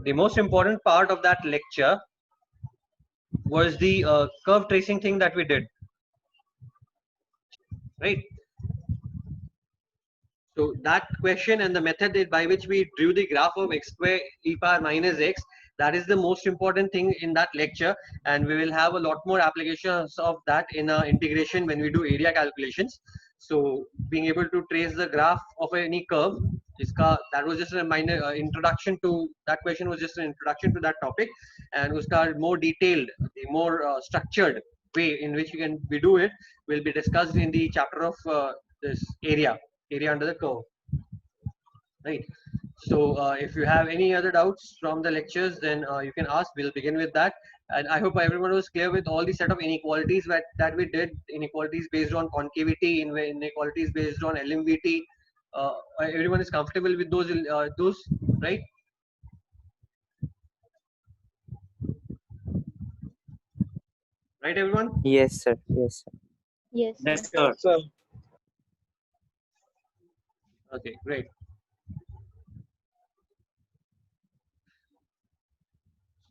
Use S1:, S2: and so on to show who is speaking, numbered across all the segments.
S1: the most important part of that lecture was the curve tracing thing that we did, right? So that question and the method by which we drew the graph of x square e power minus x, that is the most important thing in that lecture, and we will have a lot more applications of that in integration when we do area calculations. So being able to trace the graph of any curve, that was just a minor introduction to that question, was just an introduction to that topic, and uska more detailed, the more structured way in which we do it will be discussed in the chapter of this area under the curve, right? So if you have any other doubts from the lectures, then you can ask. We'll begin with that, and I hope everyone was clear with all the set of inequalities that we did. Inequalities based on concavity, inequalities based on LMVT. Everyone is comfortable with those, right? Right, everyone?
S2: Yes, sir. Yes, sir.
S3: Yes.
S4: Yes, sir.
S1: Okay, great.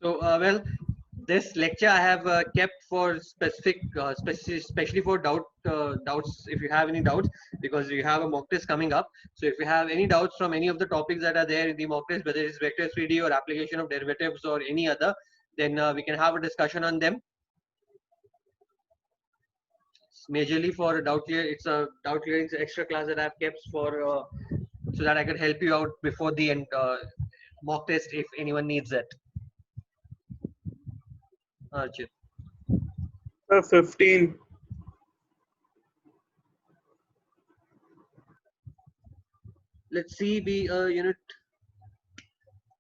S1: So, well, this lecture I have kept for especially for doubts. If you have any doubts, because you have a mock test coming up. So, if you have any doubts from any of the topics that are there in the mock test, whether it's vector 3D or application of derivatives or any other, then we can have a discussion on them. Majorly for doubt clear, it's a doubt clearing extra class that I've kept for so that I could help you out before the end mock test if anyone needs it. Archit.
S4: 15.
S1: Let's see the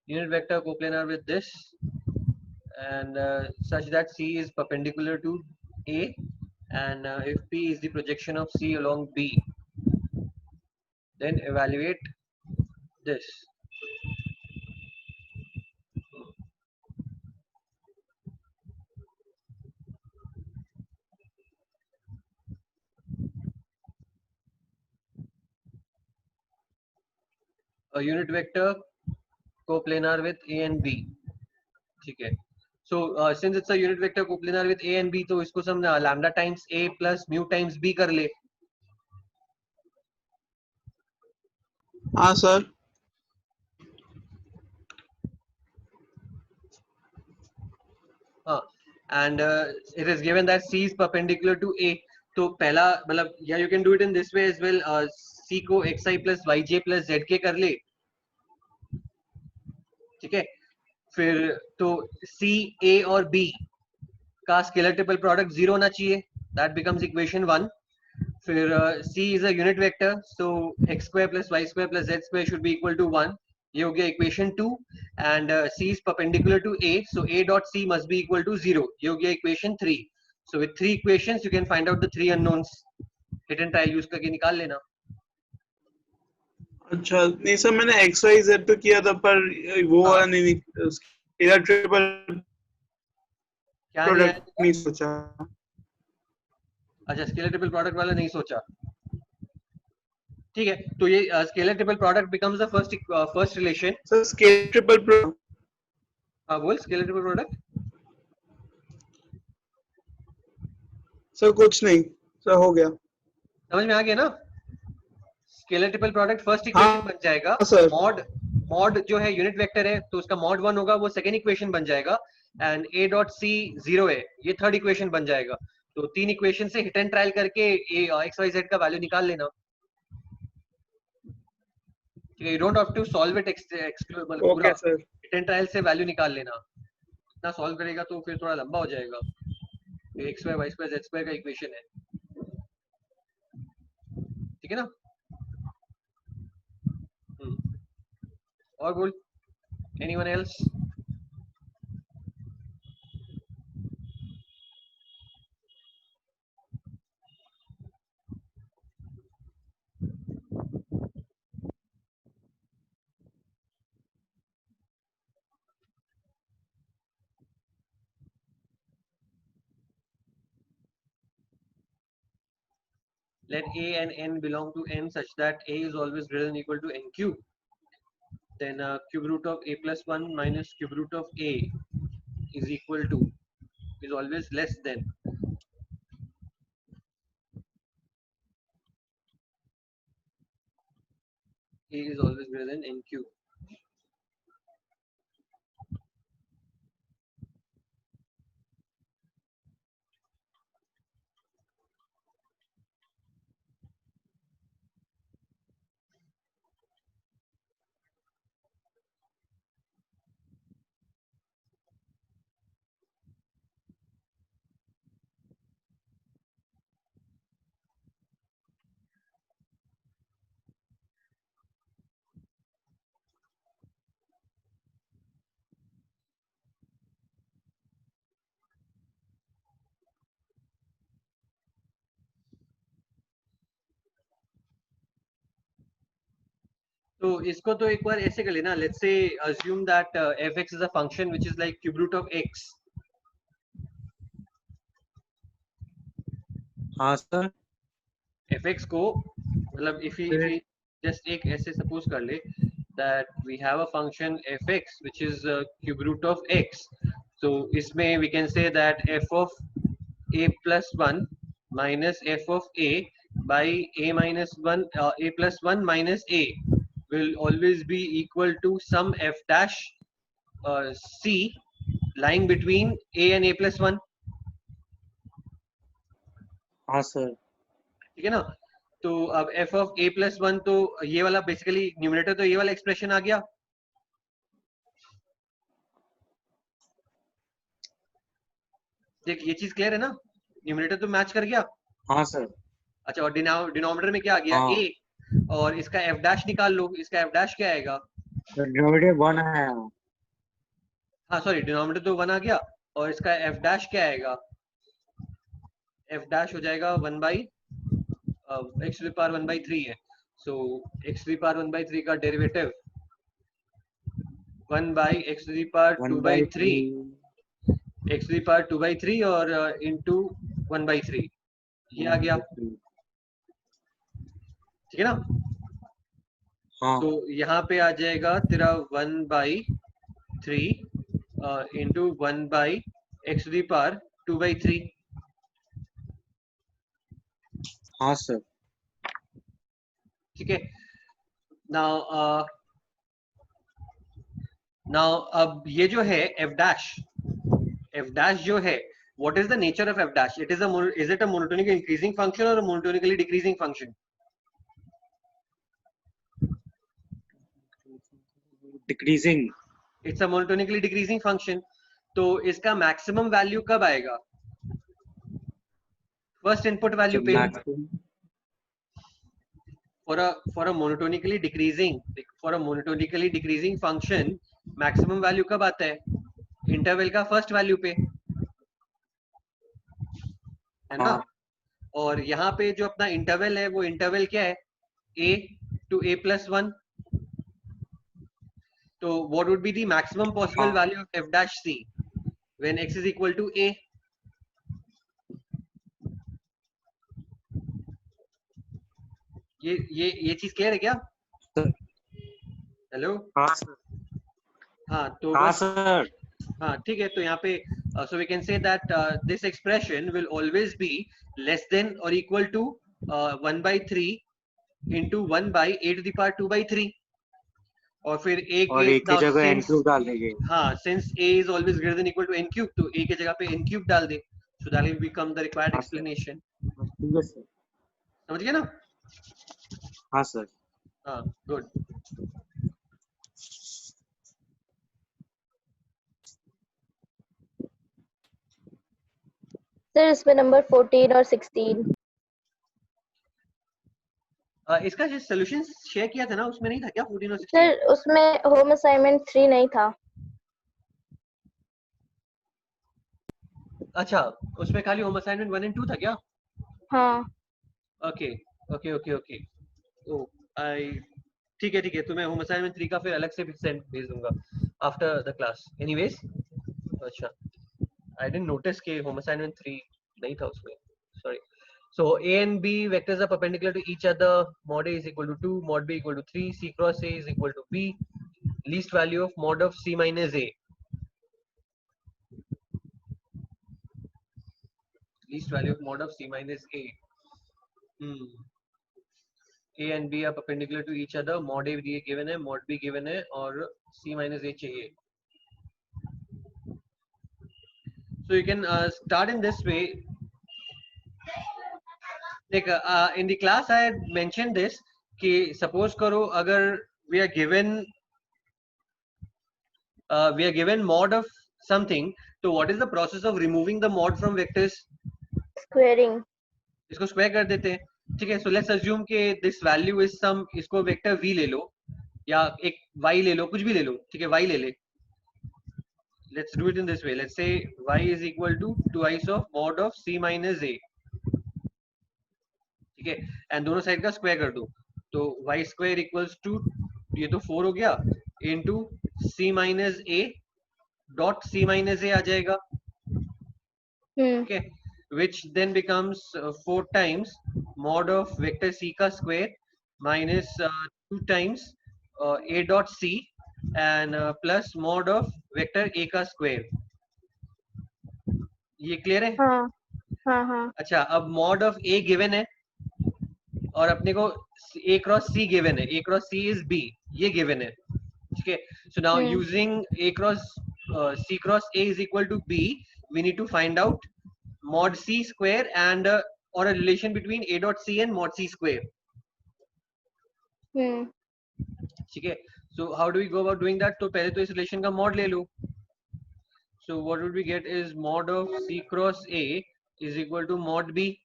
S1: unit vector coplanar with this, and such that C is perpendicular to A, and if P is the projection of C along B, then evaluate this. A unit vector coplanar with A and B. Okay. So since it's a unit vector coplanar with A and B, तो इसको हम lambda times A plus mu times B कर ले.
S4: हाँ sir.
S1: And it is given that C is perpendicular to A. तो पहला मतलब yeah, you can do it in this way as well. C को xi plus yj plus zk कर ले. ठीक है. फिर तो C, A और B का स्केलर ट्रिपल प्रोडक्ट 0 होना चाहिए. That becomes equation 1. फिर C is a unit vector, so x square plus y square plus z square should be equal to 1. ये हो गया equation 2, and C is perpendicular to A, so A dot C must be equal to 0. ये हो गया equation 3. So with 3 equations you can find out the 3 unknowns. Hit and try use करके निकाल लेना.
S4: अच्छा नहीं सर, मैंने एक्स वाई जेड तो किया था, पर वो वाला नहीं, स्केलर ट्रिपल प्रोडक्ट नहीं सोचा.
S1: अच्छा, स्केलर ट्रिपल प्रोडक्ट वाला नहीं सोचा. ठीक है, तो ये scalar triple product becomes the first relation.
S4: Sir scalar triple product.
S1: हाँ बोल, स्केलर ट्रिपल प्रोडक्ट.
S4: सर कुछ नहीं सर, हो गया.
S1: समझ में आ गया ना. Scalar triple product first equation बन जाएगा. मॉड जो है यूनिट वेक्टर है, तो उसका मॉड 1 होगा, वो सेकंड इक्वेशन बन जाएगा. एंड A डॉट C 0 है, ये थर्ड इक्वेशन बन जाएगा. तो 3 इक्वेशन से हिट एंड ट्रायल करके एक्स वाई जेड का वैल्यू निकाल लेना. You don't have to solve it मतलब पूरा हिट एंड ट्रायल से वैल्यू निकाल लेना. इतना सॉल्व करेगा तो फिर थोड़ा लंबा हो जाएगा. X Y Y square Z square का इक्वेशन है. ठीक है ना. और बोल, anyone else? Let A and N belong to N such that A is always greater than or equal to N cube. then cube root of a plus 1 minus cube root of a is equal to, is always less than, a is always greater than n cube. तो इसको तो एक बार ऐसे कर लेना, let's say assume that fx is a function which is like cube root of x.
S2: हाँ sir.
S1: fx को मतलब if we just एक ऐसे suppose कर ले that we have a function fx which is cube root of x. So इसमें we can say that f of a plus 1 minus f of a by a minus 1 a plus 1 minus a will always be equal to some f dash c lying between a and a plus 1.
S2: हाँ sir.
S1: ठीक है ना. तो अब f of a plus 1 तो ये वाला basically numerator तो ये वाला एक्सप्रेशन आ गया. देख ये चीज क्लियर है ना, न्यूमरेटर तो मैच कर गया.
S2: हाँ सर.
S1: अच्छा और डिनोमिनेटर में क्या आ गया
S2: हाँ.
S1: a, और इसका f डैश निकाल लो, इसका f डैश क्या आएगा.
S2: डिनोमिनेटर 1 है.
S1: हाँ सॉरी डिनोमिनेटर तो 1 आ गया और इसका f डैश क्या आएगा. f डैश हो जाएगा 1 by x to the power 1 by 3 है. So x to the power 1 by 3 का derivative 1 by x to the power 2 by 3, x to the power 2 by 3 और into 1 by 3 ये आ गया. ठीक है ना.
S2: हाँ.
S1: तो यहाँ पे आ जाएगा तेरा 1 by 3 into 1 by x to the power 2 by 3.
S2: हाँ सर.
S1: ठीक है. नाउ अब ये जो है f dash जो है, what is the nature of f dash? Is it a monotonically increasing function or a monotonically decreasing function?
S2: Decreasing.
S1: It's a monotonically decreasing function. तो इसका maximum value कब आएगा? First input value पे. For a monotonically decreasing function maximum value कब आता है? Interval का first value पे है ना. और यहाँ पे जो अपना इंटरवल है वो इंटरवल क्या है, a to a plus 1. तो what would be the maximum possible value of f dash c when x is equal to a? ये चीज क्लियर है क्या? हेलो.
S2: हाँ सर.
S1: हाँ तो
S2: हाँ सर.
S1: हाँ ठीक है. तो यहाँ पे so we can say that this expression will always be less than or equal to 1 by 3 into 1 by a to the power 2 by 3. और फिर a
S2: की जगह n क्यूब डाल देंगे.
S1: हाँ since a is always greater than equal to n cube तो a की जगह पे n cube डाल दे. So that will become the required explanation.
S2: ठीक है सर.
S1: समझ गए ना.
S2: हाँ सर.
S1: हाँ गुड.
S3: सर इसमें नंबर 14 और 16.
S1: इसका जो सॉल्यूशन शेयर किया था ना उसमें नहीं था क्या 14 और 16?
S3: सर उसमें होम असाइनमेंट 3 नहीं था.
S1: अच्छा उसमें खाली होम असाइनमेंट 1 and 2 था क्या?
S3: हाँ.
S1: Okay okay okay okay. ओ आई ठीक है तो मैं होम असाइनमेंट 3 का फिर अलग से सेंड भेज दूंगा आफ्टर द क्लास. एनीवेज अच्छा आई डिडंट नोटिस कि होम असाइनमेंट 3 नहीं था उसमें. Sorry. So a and b vectors are perpendicular to each other. Mod a is equal to 2, mod b equal to 3, c cross a is equal to b. least value of mod of C minus A. Least value of mod of C minus A. A and B are perpendicular to each other. Mod A given है, mod B given है, और C minus A चाहिए. So you can start in this way. Like in the class I had mentioned this कि suppose करो अगर we are given mod of something, so what is the process of removing the mod from vectors?
S3: Squaring.
S1: इसको square कर देते हैं. ठीक है. So let's assume कि this value is some, इसको वेक्टर v ले लो या एक y ले लो, कुछ भी ले लो. ठीक है, y ले ले. Let's do it in this way. Let's say y is equal to twice of mod of c minus a. ठीक है, एंड दोनों साइड का स्क्वायर कर दो. तो y स्क्वायर इक्वल्स टू, ये तो 4 हो गया, into c minus a dot c minus a आ जाएगा. ठीक है, which then becomes 4 times mod of vector c का square minus 2 times a dot c and plus mod of vector a का square. ये क्लियर है?
S3: हाँ.
S1: अच्छा, अब mod of a given है और अपने को a cross c given है. a cross c is b, ये given है. ठीक है, so now using a cross c cross a is equal to b, we need to find out mod c square and or a relation between a dot c and mod c square. ठीक है, so how do we go about doing that? तो पहले तो इस relation का mod ले लो. So what would we get is mod of c cross a is equal to mod b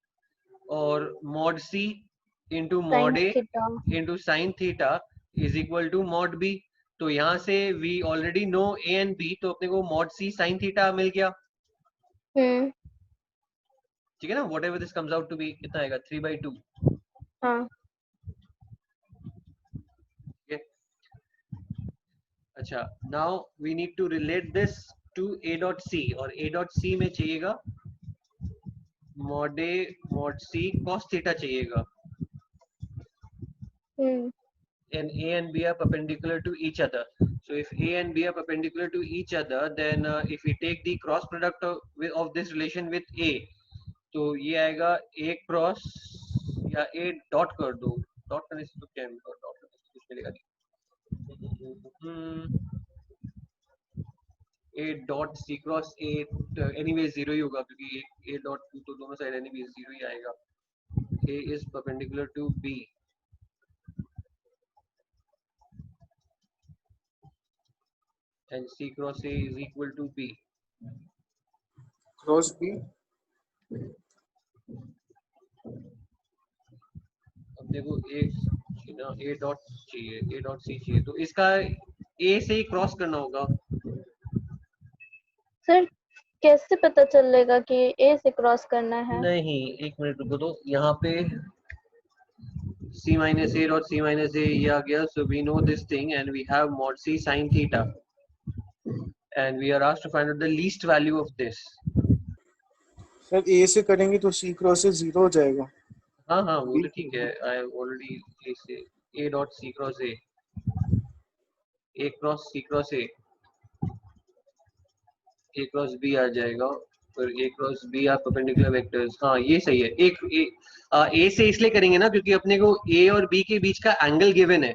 S1: or mod c into mod a into sin theta is equal to mod b. तो यहाँ से we already know a and b, तो अपने को mod c sin theta मिल गया. ठीक है ना, whatever this comes out to be, कितना आएगा? 3/2.
S3: हाँ.
S1: Okay. अच्छा, now we need to relate this to a dot c, और a dot c में चाहिएगा mod a mod c cos theta चाहिएगा. And a and b are perpendicular to each other. So if a and b are perpendicular to each other, then if we take the cross product of this relation with a, तो ये आएगा a cross या a dot कर दो. Dot करने से तो क्या डॉट करने से कुछ मिलेगा नहीं. a dot c cross a anyway 0 ही होगा क्योंकि a डॉट तो दोनों साइड एनीवे 0 ही आएगा. a is perpendicular to b and c cross a is equal to b.
S4: Cross b.
S1: अब देखो a डॉट चाहिए, a डॉट c चाहिए, तो इसका a से ही क्रॉस करना होगा.
S3: सर कैसे पता चलेगा कि a से क्रॉस करना है?
S1: नहीं, एक मिनट रुको. तो यहाँ पे c minus a dot c minus a ये आ गया. So we know this thing and we have mod c sin theta and we are asked to find out the least value of this.
S4: Sir a से करेंगे तो c cross से 0 हो जाएगा.
S1: हाँ हाँ, वो तो ठीक है. I have already a dot c cross a cross c cross a cross b आ जाएगा. और a cross b are perpendicular vectors. हाँ, ये सही है. एक a से इसलिए करेंगे ना क्योंकि अपने को a और b के बीच का एंगल गिवन है.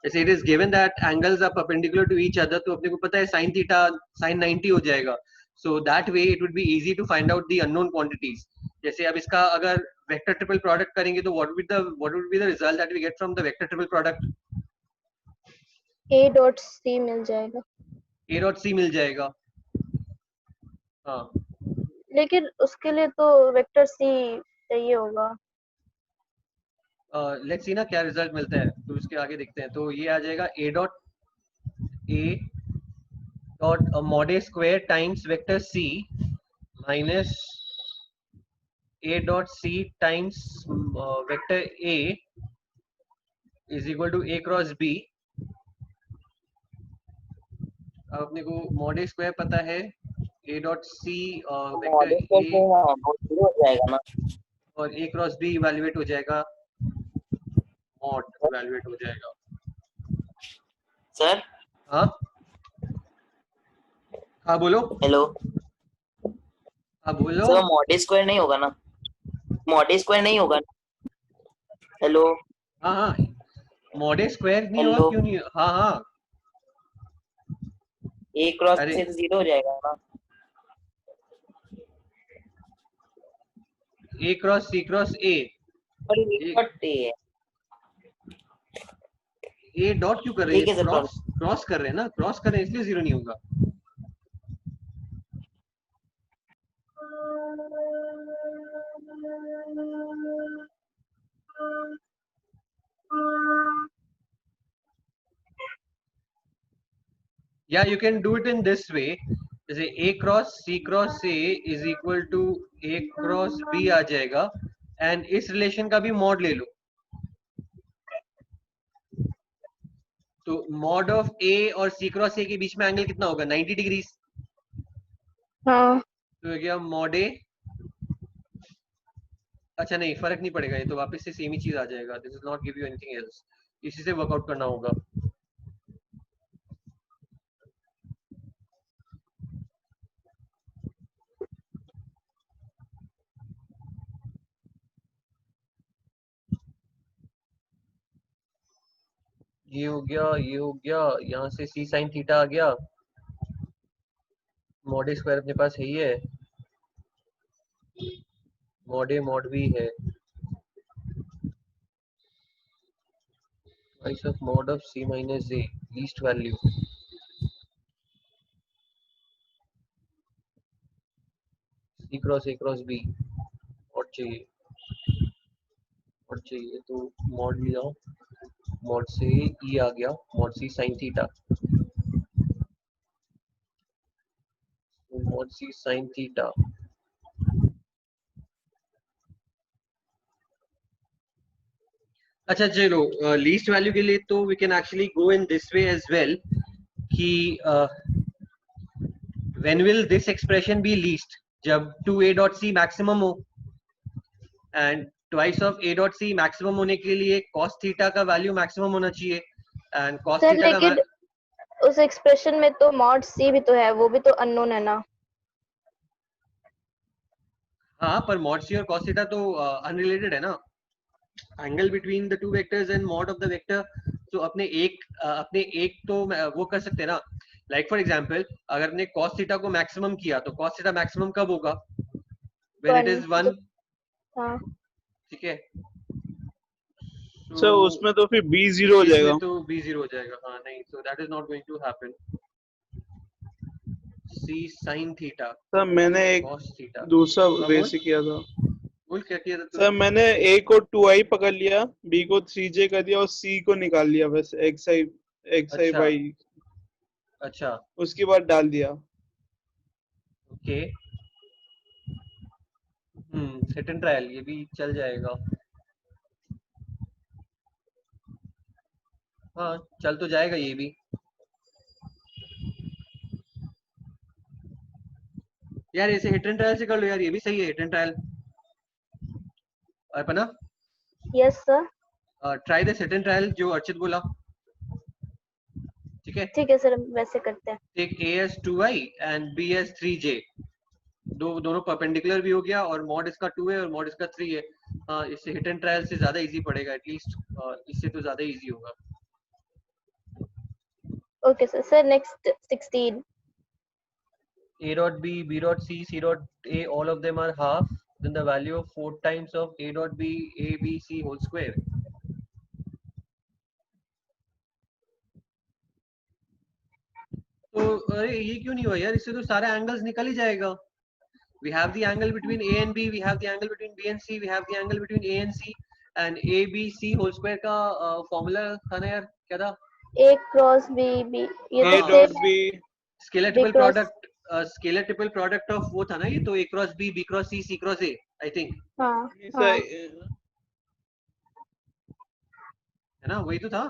S1: जैसे it is given that angles are perpendicular to each other, तो अपने को पता है sin theta sin 90 हो जाएगा. So that way it would be easy to find out the unknown quantities. जैसे अब इसका अगर vector triple product करेंगे तो what would be the result that we get from the vector triple product?
S3: a dot c मिल जाएगा.
S1: a dot c मिल जाएगा. हाँ,
S3: लेकिन उसके लिए तो वेक्टर c चाहिए होगा.
S1: लेट्स सी ना क्या रिजल्ट मिलता है, तो उसके आगे देखते हैं. तो ये आ जाएगा a dot mod a square times vector c minus a dot c times vector a is equal to a cross b. अब अपने को mod a square पता है, a dot c vector a
S2: हो जाएगा ना,
S1: और a cross b इवैल्यूएट हो जाएगा, mod इवैल्यूएट हो जाएगा.
S2: सर
S1: हाँ हाँ बोलो,
S5: हेलो
S1: हाँ बोलो।
S5: सर, मॉड स्क्वायर नहीं होगा ना? मॉड स्क्वायर नहीं होगा ना? हेलो
S1: हाँ हाँ, मॉडे स्क्वायर नहीं होगा,
S5: हेलो,
S1: क्यों नहीं? हाँ हाँ,
S5: ए क्रॉस
S1: अरे
S5: से 0 हो जाएगा ना?
S1: ए क्रॉस सी क्रॉस ए,
S5: पर ये डॉट ए है।
S1: ए डॉट क्यों कर रहे
S5: ठीक
S1: हैं?
S5: है सर,
S1: क्रॉस क्रॉस कर रहे हैं ना, क्रॉस कर रहे हैं इसलिए जीरो नहीं होगा। या you can do it in this way, जैसे a cross a is equal to a cross b आ जाएगा, एंड इस रिलेशन का भी मॉड ले लो, तो मॉड ऑफ ए और सी क्रॉस ए के बीच में एंगल कितना होगा? 90 डिग्रीज।
S3: हाँ
S1: तो हो गया मॉड ए, अच्छा नहीं फर्क नहीं पड़ेगा, ये तो वापस से सेम ही चीज आ जाएगा, this is not give you anything else, इसी से वर्कआउट करना होगा। ये हो गया, ये हो गया, यहाँ से सी साइन थीटा आ गया, मॉड ए स्क्वायर अपने पास है ही है, मॉड ए मॉड बी है, twice of mod of c minus a, least value, c cross b, और चाहिए तो मॉड लिया, मॉड से e आ गया, mod c sin theta, mod c sin theta. अच्छा चलो, लीस्ट वैल्यू के लिए तो we can actually go in this way as well कि when will this expression be least, जब 2a डॉट c मैक्सिमम हो, and twice of a dot c maximum होने के लिए cos थीटा का वैल्यू मैक्सिमम होना चाहिए, एंड cos
S3: सर,
S1: थीटा का
S3: लेकिन उस एक्सप्रेशन में तो मॉड सी भी तो है, वो भी तो अननोन है ना।
S1: हाँ पर मॉड सी और cos थीटा तो अनरिलेटेड है ना, angle between the two vectors and mod of the vector, तो अपने एक तो वो कर सकते हैं ना, लाइक फॉर एग्जांपल अगर अपने cos थीटा को मैक्सिमम किया तो cos थीटा मैक्सिमम कब होगा? व्हेन इट इज 1,
S3: हाँ
S1: ठीक है।
S4: सर उसमें तो फिर b 0 हो जाएगा।
S1: इसमें तो b 0 हो जाएगा, हाँ नहीं, so that is not going to happen, c sin theta
S4: sir मैंने एक
S1: cos थीटा।
S4: दूसरा
S1: हाँ
S4: वे
S1: बोल
S4: से किया था।
S1: बोल, क्या किया था
S4: सर
S1: तूने?
S4: मैंने a को 2i पकड़ लिया, b को 3j कर दिया और c को निकाल लिया, बस xi
S1: अच्छा
S4: y
S1: अच्छा,
S4: उसके बाद डाल दिया।
S1: ओके, हिट एंड ट्रायल ये भी चल जाएगा, हाँ चल तो जाएगा ये भी। यार इसे हिट एंड ट्रायल से कर लो यार, ये भी सही है hit and trial. Arpana,
S3: yes sir,
S1: try this hit and trial जो अर्चित बोला, ठीक है।
S3: ठीक है सर, वैसे करते हैं।
S1: Take a as 2i and b as 3j, दोनों परपेंडिकुलर भी हो गया, और मॉड इसका 2 है और मॉड इसका 3 है, हाँ इससे हिट एंड ट्रायल से ज्यादा इजी पड़ेगा, एटलीस्ट इससे तो ज्यादा इजी होगा।
S3: Okay sir. Sir next 16।
S1: a dot b, b dot c, c dot a, all of them are half, then the value of 4 times of a dot b, a b c whole square। तो अरे ये क्यों नहीं हुआ यार, इससे तो सारे एंगल्स निकल ही जाएगा। We have the angle between a and b, we have the angle between b and c, we have the angle between a and c, and a b c whole square का formula था ना यार, क्या था?
S3: A cross B B, ये
S4: a
S3: तो
S4: dot
S3: same
S4: b
S1: scalar
S3: B
S1: triple
S3: cross.
S1: Product, scalar triple product of वो था ना ये, तो a cross b, b cross c, c cross a, I think,
S3: हाँ
S4: सर
S3: हाँ
S1: है ना, वही तो था।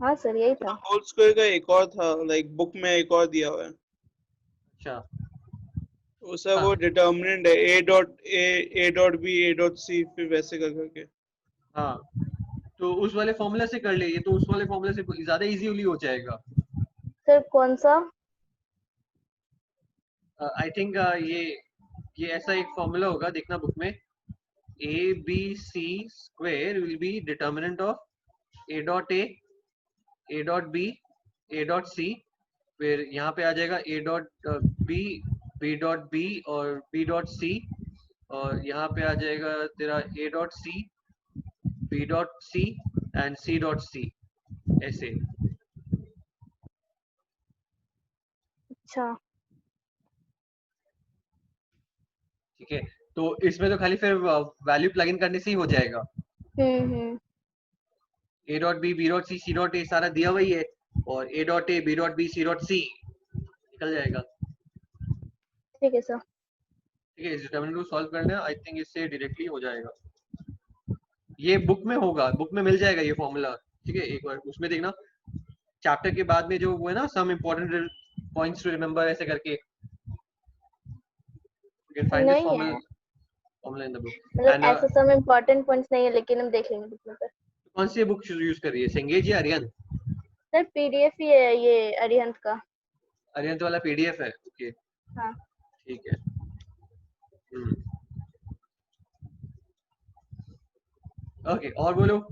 S3: हाँ सर, यही था।
S4: होल स्क्वायर का एक और था, लाइक बुक में एक और दिया हुआ है।
S1: अच्छा
S4: वो सर
S1: हाँ
S4: वो डिटर्मिनेंट है a dot b a dot c, फिर वैसे कर करके।
S1: हाँ, तो उस वाले फॉर्मूला से कर ले, ये तो उस वाले फॉर्मूला से ज्यादा इजीली हो जाएगा।
S3: सर कौन सा?
S1: आई थिंक ये ऐसा एक फॉर्मूला होगा, देखना बुक में। A B C square will be determinant of A dot A dot B, A dot C, फिर यहाँ पे आ जाएगा A dot B, B dot B और बी डॉट सी, और यहाँ पे आ जाएगा तेरा A dot C, B dot C and C dot C, ऐसे।
S3: अच्छा
S1: ठीक है, तो इसमें तो खाली फिर वैल्यू प्लग इन करने से ही हो जाएगा।
S3: Hmm.
S1: A dot b dot c dot a सारा दिया हुआ ही है, और a dot a b dot b c dot c निकल जाएगा।
S3: ठीक है सर।
S1: ठीक है, इस डिटरमिनेंट को सॉल्व करना है, आई थिंक इससे डायरेक्टली हो जाएगा। ये बुक में होगा, बुक में मिल जाएगा ये फॉर्मूला। ठीक है, एक बार उसमें देखना, चैप्टर के बाद में जो वो है ना, some important points to remember ऐसे करके, you can find this
S3: नहीं है,
S1: formula in the book.
S3: मतलब
S1: And
S3: ऐसा सब इम्पोर्टेंट पॉइंट्स नहीं है, लेकिन हम देख लेंगे बुक में सर।
S1: कौन सी बुक यूज कर रही है, सेंगेज या अरिहंत?
S3: सर पीडीएफ ही है ये अरिहंत का।
S1: अरिहंत वाला पीडीएफ है, ओके।
S3: हाँ।
S1: ठीक है। ओके, और बोलो।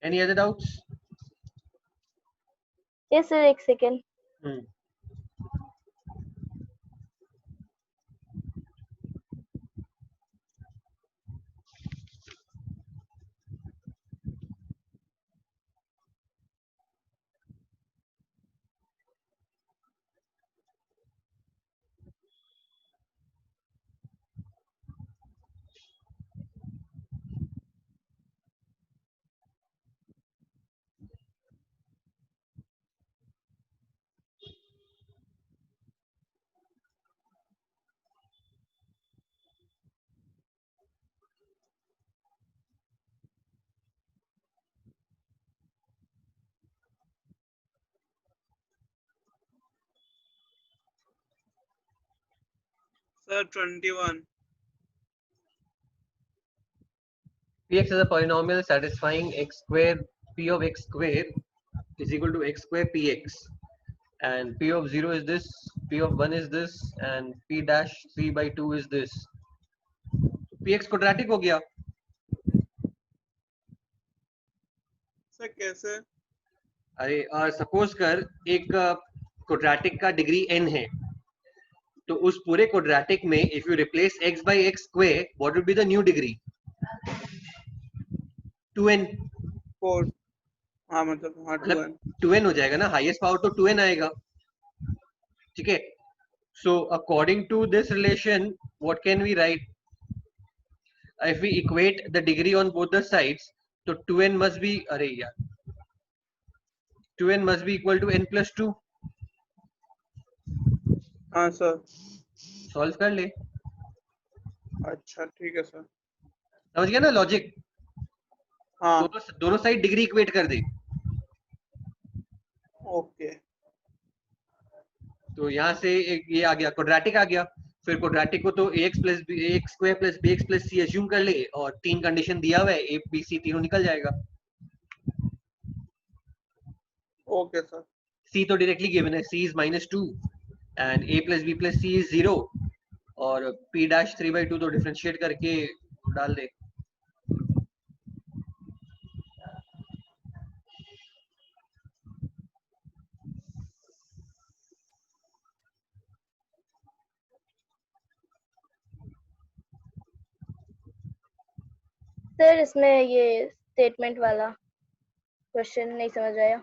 S1: Any other doubts?
S3: Yes sir, एक second.
S4: Sir, 21.
S1: Px is a polynomial satisfying x square, p of x square is equal to x square px, and p of 0 is this, p of 1 is this, and p dash 3 by 2 is this. px quadratic हो गया।
S4: Sir, कैसे?
S1: अरे suppose कर एक quadratic का degree n है, तो उस पूरे क्वाड्रेटिक में if you replace x by x square, what would be the new degree? 2n।
S4: 4. हाँ मतलब हाँ 2n.
S1: 2n हो जाएगा ना, हाईएस्ट पावर तो 2n आएगा। ठीक है, so according to this relation what can we write, if we equate the degree on both the sides, तो 2n मस्ट बी, अरे यार 2n must be equal to n plus 2।
S4: हाँ sir.
S1: Solve कर ले।
S4: अच्छा ठीक है सर.
S1: समझ गया ना लॉजिक?
S4: हाँ.
S1: दोनों साइड डिग्री इक्वेट कर दे।
S4: ओके.
S1: तो यहाँ से एक ये आ गया, क्वाड्रेटिक आ गया, फिर क्वाड्रेटिक को तो ax plus b x square plus bx plus c assume कर ले, और 3 कंडीशन दिया हुआ है, a b c तीनों निकल जाएगा।
S4: Okay sir.
S1: c तो डायरेक्टली गिवन है, c is -2 and a plus b plus c is 0, और p डैश 3/2 तो डिफरेंशिएट करके डाल दे।
S3: सर इसमें ये स्टेटमेंट वाला क्वेश्चन नहीं समझ आया।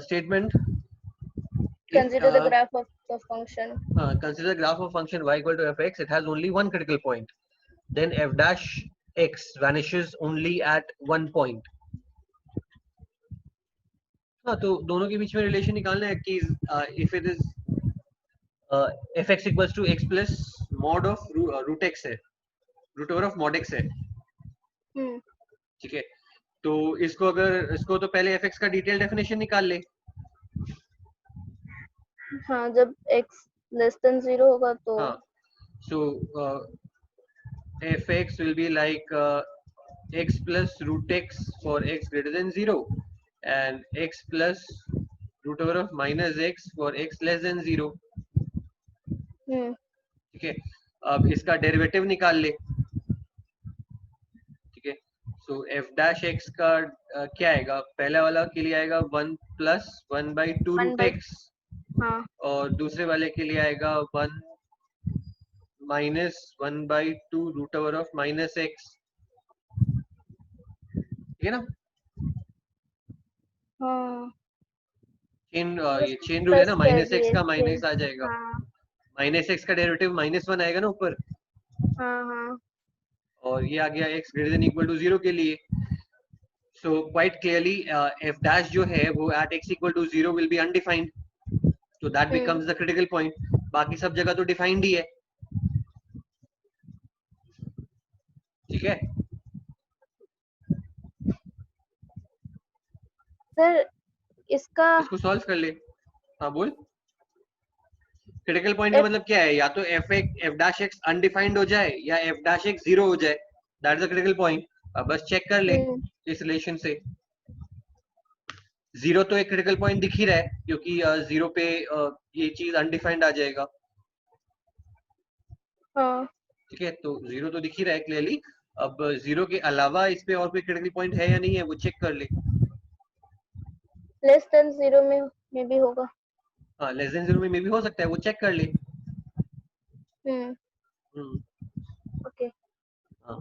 S1: Statement,
S3: Consider the graph of the function.
S1: consider graph of function y equal to fx, it has only one critical point, then f dash x vanishes only at one point. हाँ, तो दोनों के बीच में relation निकालना है कि if it is fx equals to x plus mod of root x है, root over of mod x है। ठीक है, तो इसको अगर इसको तो पहले fx का डिटेल डेफिनेशन निकाल ले।
S3: हाँ जब x लेस देन 0 होगा तो
S1: हाँ, so fx will be like x plus root x for x greater than 0 and x plus root over of minus x for x less than 0. ठीक है, अब इसका डेरिवेटिव निकाल ले. ठीक है, सो एफ डैश एक्स का क्या आएगा, पहला वाला के लिए आएगा 1 plus 1 by 2
S3: 1
S1: root
S3: by
S1: x,
S3: हाँ
S1: और दूसरे वाले के लिए आएगा 1 minus 1 by 2 root over of minus x. ठीक है ना,
S3: हाँ
S1: ये चेन रूल है
S3: प्लस
S1: ना,
S3: कर
S1: माइनस एक्स
S3: दिए
S1: का
S3: थे
S1: माइनस आ जाएगा,
S3: हाँ
S1: माइनस एक्स का डेरिवेटिव -1 आएगा ना ऊपर,
S3: हाँ हाँ
S1: और ये आ गया x greater than equal to 0 के लिए. So quite clearly f dash जो है वो at x equal to 0 will be undefined, so that becomes the critical point. बाकी सब जगह तो डिफाइंड ही है. ठीक है,
S3: सर इसका
S1: इसको सॉल्व कर ले. हाँ बोल. क्रिटिकल पॉइंट का मतलब क्या है, या तो एफ डैश एक्स अनडिफाइंड हो जाए या एफ डैश एक्स 0 हो जाए, that is the critical point. अब बस चेक कर ले इस रिलेशन से. 0 तो एक क्रिटिकल पॉइंट दिख ही रहा है, क्योंकि 0 पे ये चीज अनडिफाइंड आ जाएगा.
S3: हाँ
S1: ठीक है, तो 0 तो दिख ही रहा है क्लियरली. अब 0 के अलावा इस पे और कोई क्रिटिकल पॉइंट है या नहीं है वो चेक कर ले.
S3: लेस देन 0 में भी होगा.
S1: हाँ, लेस देन 0 में मे भी हो सकता है, वो चेक कर ले.
S3: ओके
S1: हाँ,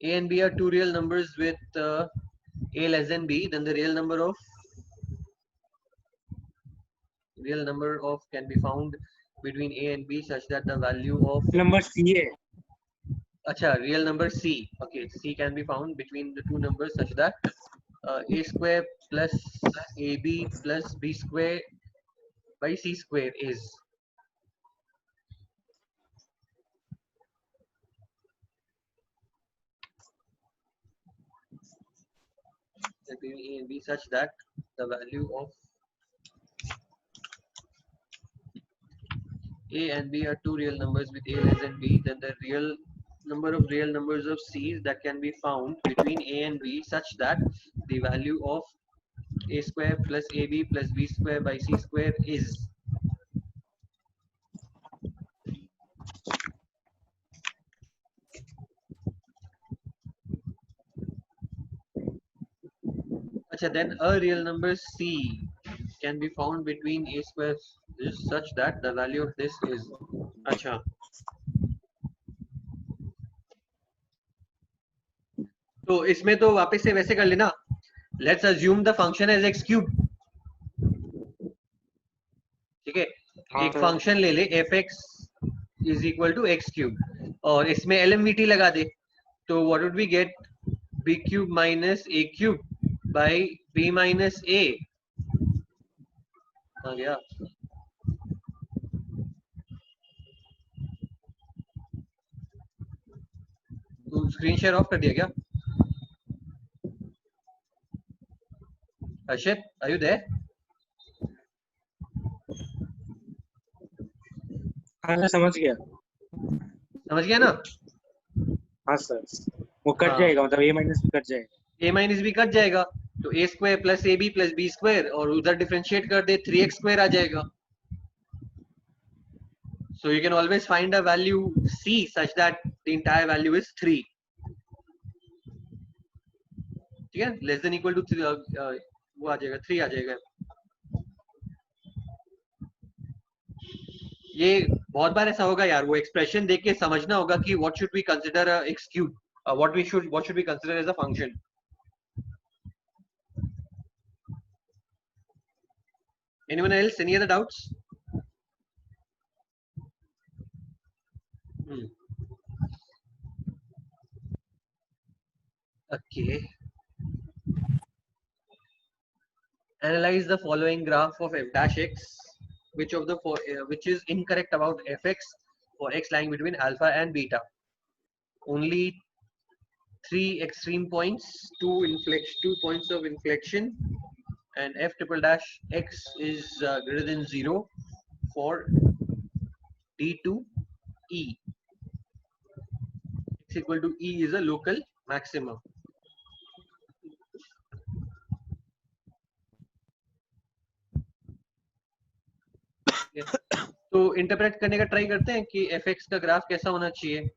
S1: A and B are two real numbers with A less than B, then the real number of can be found between A and B such that the value of
S2: number C है.
S1: अच्छा real number C, okay, C can be found between the two numbers such that A square plus AB plus B square by C square is. Between A and B such that the value of A and B are two real numbers with A less than B, then the real number of real numbers of C's that can be found between A and B such that the value of A square plus AB plus B square by C square is. Achha, then a real number C can be found between A square is such that the value of this is. Achha. तो इसमें तो वापस से वैसे कर लेना. Let's assume the function as x cube. ठीक है, एक फंक्शन ले ले f(x) is equal to x cube और इसमें LMVT लगा दे, तो what would we get? b cube minus a cube by b minus a. आ गया. तो स्क्रीन शेयर ऑफ कर दिया क्या? Harshit, are you there?
S2: हाँ सर समझ गया.
S1: समझ गया ना?
S2: हाँ सर वो कट
S1: हाँ.
S2: जाएगा, मतलब ए माइनस भी कट जाएगा.
S1: a माइनस बी कट जाएगा, तो a square plus ab plus B square और उधर डिफरेंशिएट कर दे 3x स्क्वायर आ जाएगा. So you can always find a value c such that the entire value is 3. ठीक है, लेस देन इक्वल टू वो आ जाएगा 3 आ जाएगा. ये बहुत बार ऐसा होगा यार, वो एक्सप्रेशन देख के समझना होगा कि what should we consider x cube, what should we consider as a function. Anyone else? Any other doubts? Okay. Analyze the following graph of f dash x which of the four, which is incorrect about fx for x lying between alpha and beta. Only 3 extreme points, 2 points of inflection, and f triple dash x is greater than 0 for d to e. X equal to e is a local maximum. तो interpret करने का try करते हैं कि fx का graph कैसा होना चाहिए.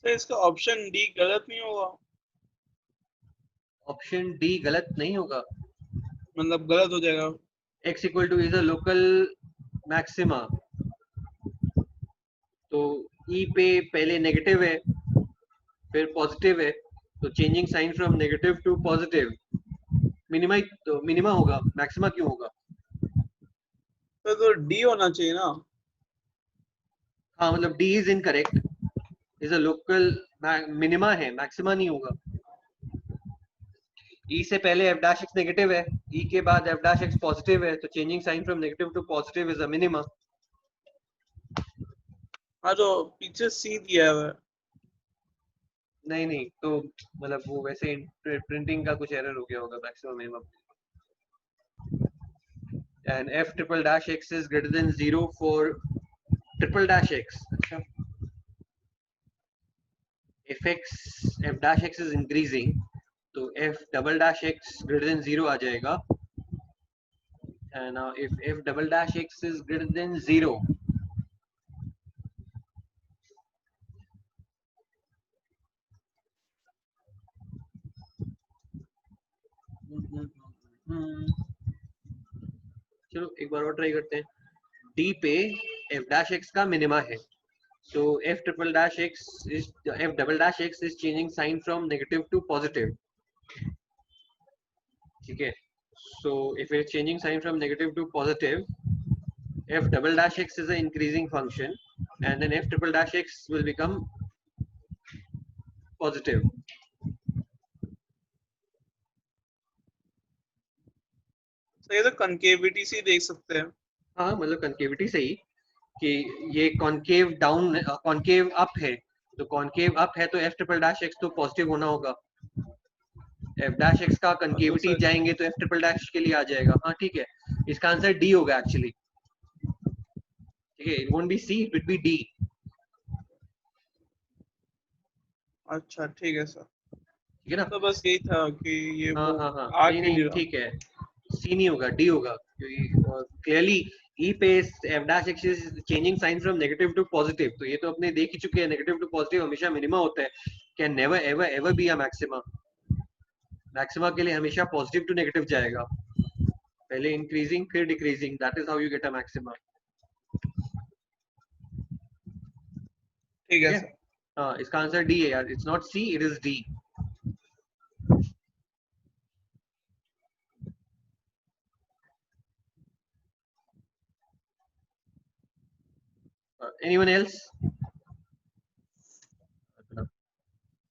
S4: तो इसका ऑप्शन डी गलत नहीं होगा,
S1: ऑप्शन डी गलत नहीं होगा.
S4: मतलब गलत हो जाएगा.
S1: x equal two is a local maxima. तो e पे पहले नेगेटिव है फिर पॉजिटिव है, तो changing sign from negative to positive minima, तो मिनिमा होगा, मैक्सिमा क्यों होगा.
S4: तो डी होना चाहिए ना.
S1: हाँ मतलब d is incorrect, is a local minima है, मैक्सिमा नहीं होगा. e से पहले f dash x नेगेटिव है, e के बाद f dash x पॉजिटिव है, तो changing sign from negative to positive is a minima.
S4: हाँ तो पीछे सी दिया है.
S1: नहीं तो मतलब वो वैसे प्रिंटिंग का कुछ एरर हो गया होगा. Maximum minimum and f triple dash x is greater than 0 for triple dash x. अच्छा, f dash x is increasing, तो f double dash x greater than 0 आ जाएगा. and now if f double dash x is greater than 0, चलो एक बार और try करते हैं. d पे f dash x का मिनिमा है, so f triple dash x is f double dash x is changing sign from negative to positive. ठीक है, so if it's changing sign from negative to positive, f double dash x is an increasing function, and then f triple dash x will become positive.
S4: तो ये तो concavity से देख सकते हैं.
S1: हाँ मतलब कनकेविटी से ही कि ये कॉन्केव डाउन कॉन्केव अप है, तो कॉन्केव अप है तो f ट्रिपल डैश x तो पॉजिटिव होना होगा. f डैश x का कनकेविटी जाएंगे तो f ट्रिपल डैश के लिए आ जाएगा. हाँ ठीक है, इसका आंसर d होगा एक्चुअली. ठीक है, it won't be c, it will be d.
S4: अच्छा ठीक है सर.
S1: ठीक है ना.
S4: तो बस यही था कि ये
S1: हाँ
S4: वो
S1: हाँ हाँ
S4: आ
S1: नहीं
S4: क्यों नहीं
S1: नहीं
S4: रहा.
S1: ठीक है, c नहीं होगा, d होगा, क्योंकि क्लियरली e पे f dash x is changing sign from negative to positive, तो ये तो अपने देख ही चुके हैं. नेगेटिव टू पॉजिटिव हमेशा मिनिमा होता है, can never ever ever be a maxima. Maxima के लिए हमेशा पॉजिटिव टू नेगेटिव जाएगा, पहले इंक्रीजिंग फिर decreasing, that is how you get a maxima.
S4: ठीक है सर.
S1: हाँ इसका आंसर डी है यार, it's not C, it is D. Anyone else.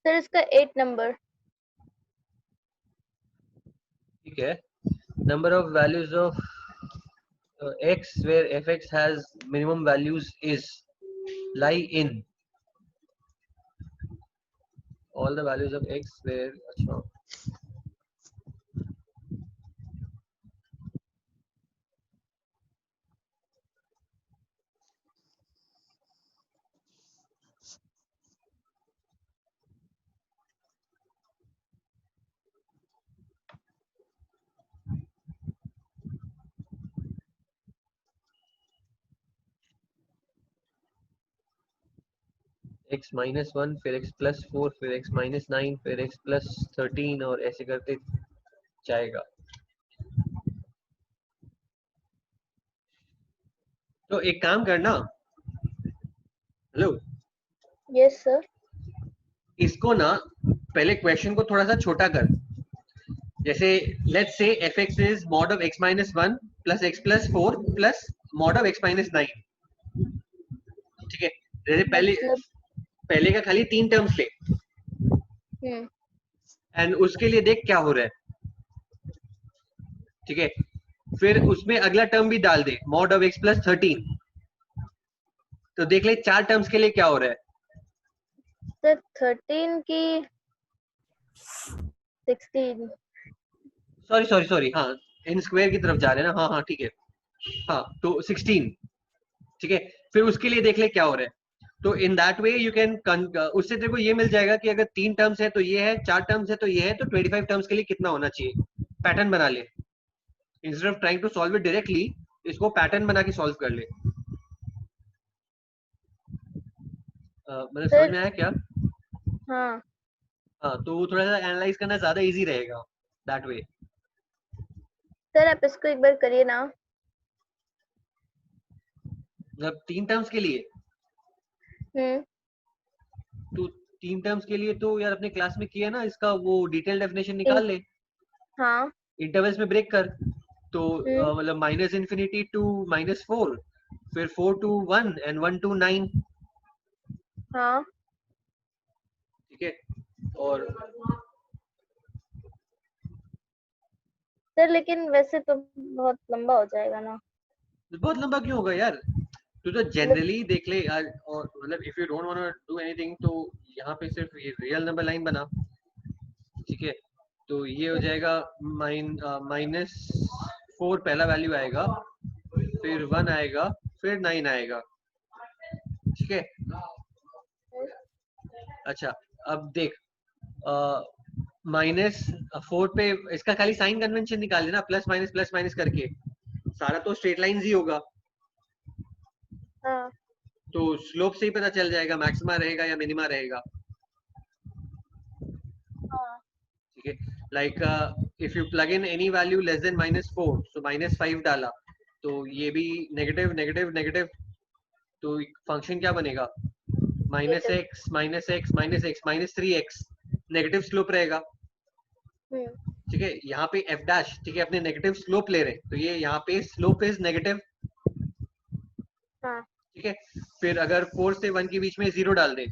S3: Sir इसका 8 नंबर.
S1: ठीक है, number of values of x where fx has minimum values is lie in all the values of x where अच्छा x minus 1 फिर x plus 4 फिर x minus 9 फिर x plus 13 और ऐसे करते जाएगा. तो एक काम करना, हेलो,
S3: यस सर.
S1: इसको ना पहले क्वेश्चन को थोड़ा सा छोटा कर. जैसे let's say fx is mod of x minus 1 plus x plus 4 plus mod of x minus 9. ठीक है, जैसे पहले का खाली 3 टर्म्स ले एंड उसके लिए देख क्या हो रहा है. ठीक है, फिर उसमें अगला टर्म भी डाल दे, mod of x plus 13, तो देख ले 4 टर्म्स के लिए क्या हो रहा है।
S3: सर 13 की 16।
S1: सॉरी हाँ, इन स्क्वायर की तरफ जा रहे हैं ना, हाँ हाँ ठीक है, हाँ तो 16, ठीक है। फिर उसके लिए देख ले क्या हो रहा है, तो in that way you can, उससे तेरे को ये मिल जाएगा कि अगर 3 टर्म्स है तो ये है, 4 टर्म्स है तो ये है, तो 25 टर्म्स के लिए कितना होना चाहिए, पैटर्न बना ले। Instead of trying to solve it directly, इसको पैटर्न बना के सॉल्व कर ले। मतलब समझ में आया क्या?
S3: हाँ
S1: हाँ, तो वो थोड़ा सा एनालाइज करना ज्यादा इजी रहेगा दैट वे।
S3: सर आप इसको एक बार करिए ना।
S1: मतलब 3 टर्म्स के लिए, तो 3 टर्म्स के लिए तो यार अपने क्लास में किया ना, इसका वो डिटेल डेफिनेशन निकाल ले,
S3: हाँ
S1: इंटरवल्स में ब्रेक कर, तो
S3: हम्म
S1: मतलब -∞ to -4, फिर 4 to 1 एंड 1 to 9,
S3: हाँ
S1: ठीक है। और
S3: सर लेकिन वैसे तो बहुत लंबा हो जाएगा ना।
S1: बहुत लंबा क्यों होगा यार, तू तो जनरली देख ले यार, और मतलब if you don't want to do anything, तो यहाँ पे सिर्फ ये रियल नंबर लाइन बना, ठीक है। तो ये हो जाएगा -4 पहला वैल्यू आएगा, फिर 1 आएगा, फिर 9 आएगा, ठीक है। अच्छा अब देख, -4 पे इसका खाली साइन कन्वेंशन निकाल लेना, प्लस माइनस करके, सारा तो स्ट्रेट लाइंस ही होगा,
S3: हाँ
S1: तो स्लोप से ही पता चल जाएगा मैक्सिमा रहेगा या मिनिमा रहेगा,
S3: हाँ
S1: ठीक है। Like if you plug in any value less than -4, सो -5 डाला, तो ये भी नेगेटिव नेगेटिव नेगेटिव, तो फंक्शन क्या बनेगा, -x -3x, नेगेटिव स्लोप रहेगा, ठीक है। यहाँ पे f डैश, ठीक है, अपने नेगेटिव स्लोप ले रहे हैं, तो ये यहाँ पे स्लोप इज नेगेटिव,
S3: हाँ
S1: ठीक है। फिर अगर 4 से 1 के बीच में 0 डाल दे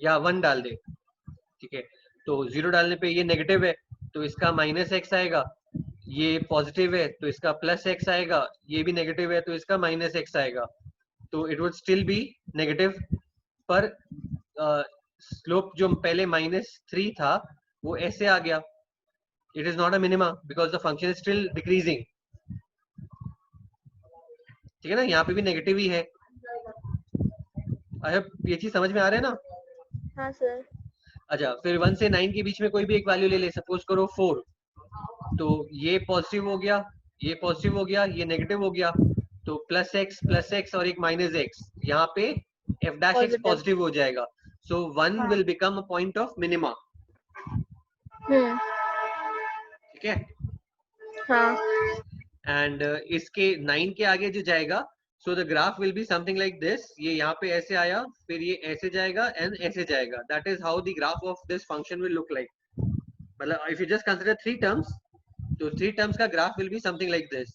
S1: या 1 डाल दे, ठीक है, तो 0 डालने पे ये नेगेटिव है, तो इसका -x आएगा, ये पॉजिटिव है तो इसका +x आएगा, ये भी नेगेटिव है तो इसका -x आएगा, तो it would still be negative, पर स्लोप जो पहले -3 था वो ऐसे आ गया, it is not a minima because the function is still decreasing, ठीक है ना, यहाँ पे भी नेगेटिव ही है। अच्छा ये चीज समझ में आ रहा है ना?
S3: हाँ सर।
S1: अच्छा फिर 1 से 9 के बीच में कोई भी एक वैल्यू ले ले, सपोज करो 4, तो ये पॉजिटिव हो गया, ये पॉजिटिव हो गया, ये नेगेटिव हो गया, तो +x और एक -x, यहाँ पे f dash x
S3: Positive.
S1: Positive हो जाएगा, सो 1
S3: हाँ।
S1: Will become a point of minima, ठीक है।
S3: हाँ
S1: एंड इसके 9 के आगे जो जाएगा, so the graph will be something like this, ये यहाँ पे ऐसे आया, फिर ये ऐसे जाएगा एंड ऐसे जाएगा, that is how the graph of this function will look like. मतलब if you just consider 3 terms, तो 3 टर्म्स का graph will be something like this,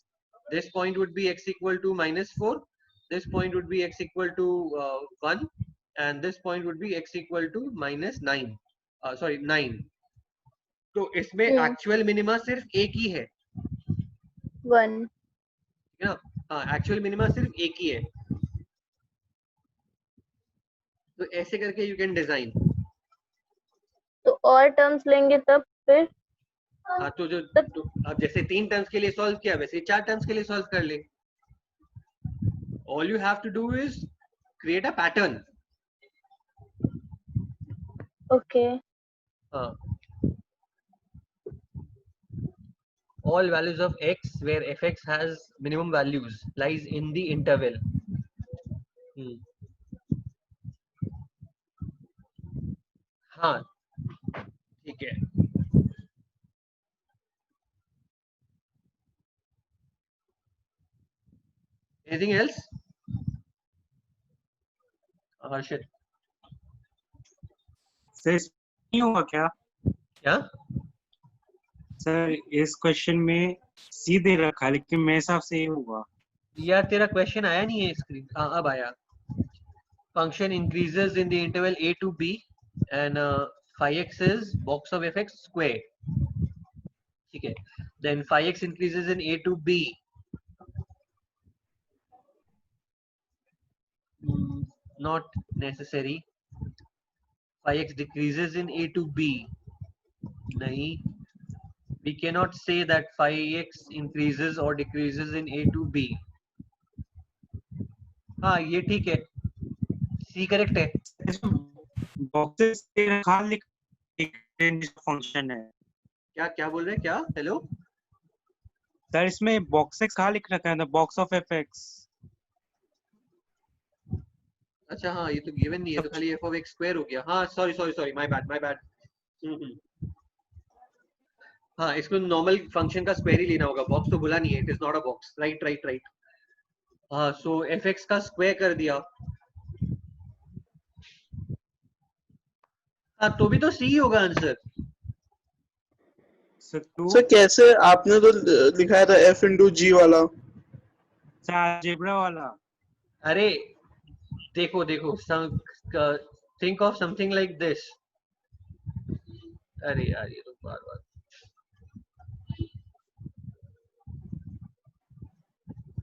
S1: this point would be x equal to -4, this point would be x equal to 1, and this point would be x equal to -9, sorry 9, तो इसमें actual minima सिर्फ एक ही है,
S3: 1।
S1: ठीक है ना, हाँ actual minima सिर्फ एक ही है, तो ऐसे करके यू कैन डिजाइन।
S3: तो और टर्म्स लेंगे तब फिर?
S1: हाँ तो जो तो अब जैसे 3 टर्म्स के लिए सॉल्व किया, वैसे 4 टर्म्स के लिए सॉल्व कर ले, all you have to do is create a pattern.
S3: Okay.
S1: हाँ, all values of x where fx has minimum values lies in the interval. हाँ ठीक है। Anything else? हर्षित
S2: सर नहीं होगा क्या?
S1: क्या?
S2: सर इस क्वेश्चन में सी दे रखा है, लेकिन मेरे हिसाब से ये होगा।
S1: यार तेरा क्वेश्चन आया नहीं है स्क्रीन, अब आया। Function increases in the interval a to b and phi x is box of fx square, ठीक है। then phi x increases in A to B. Not necessary. Phi x decreases in A to B. nahi, we cannot say that phi x increases or decreases in A to B. हाँ ये ठीक है, C correct है.
S2: Boxes खाली function है
S1: क्या क्या बोल रहे हैं, क्या? हेलो
S2: सर, इसमें बॉक्सेस कहाँ लिख रखा है ना, बॉक्स ऑफ fx.
S1: अच्छा हाँ ये तो गिवन नहीं है, तो खाली f of x स्क्वायर हो गया. हाँ sorry sorry sorry, my bad. हाँ इसको नॉर्मल फंक्शन का स्क्वायर ही लेना होगा, बॉक्स तो बोला नहीं है, it is not a box. Right. हाँ सो fx का स्क्वायर कर दिया. हाँ तो भी तो C होगा आंसर.
S4: सर कैसे आपने तो लिखाया था f into g वाला.
S2: अलजेब्रा वाला.
S1: अरे देखो think of something like this. अरे यार ये तो बार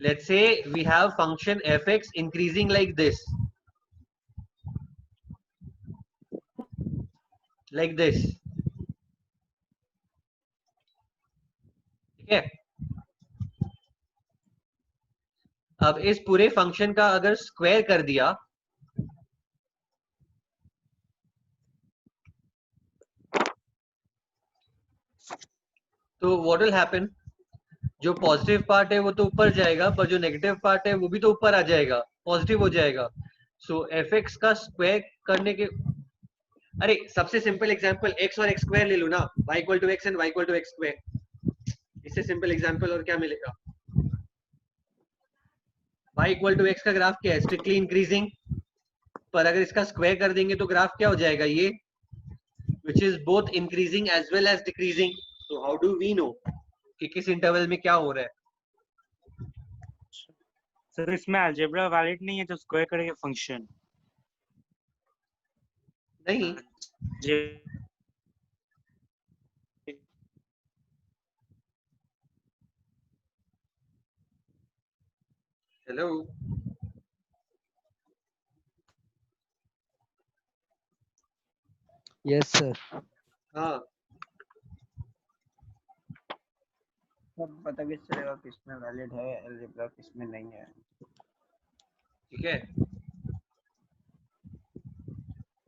S1: let's say we have function fx increasing like this, ठीक है. अब इस पूरे फंक्शन का अगर स्क्वायर कर दिया तो what will happen? जो पॉजिटिव पार्ट है वो तो ऊपर जाएगा, पर जो नेगेटिव पार्ट है वो भी तो ऊपर आ जाएगा, पॉजिटिव हो जाएगा. सो fx का स्क्वायर करने के, अरे सबसे सिंपल एग्जांपल x और x स्क्वायर ले लो ना, y equal to x and y equal to x square. इससे सिंपल एग्जांपल और क्या मिलेगा? y इक्वल टू x का ग्राफ क्या है? Strictly increasing. पर अगर इसका स्क्वायर कर देंगे तो ग्राफ क्या हो जाएगा? ये which is both increasing as well as decreasing. So how do we know कि किस इंटरवल में क्या हो रहा है?
S2: सर इसमें अलजेब्रा वैलिड नहीं है जो स्क्वायर करेगा फंक्शन.
S1: नहीं हेलो
S6: यस सर.
S1: हाँ
S6: सब पता किस चलेगा किसमें वैलिड है अलजेब्रा किसमें नहीं है.
S1: ठीक है,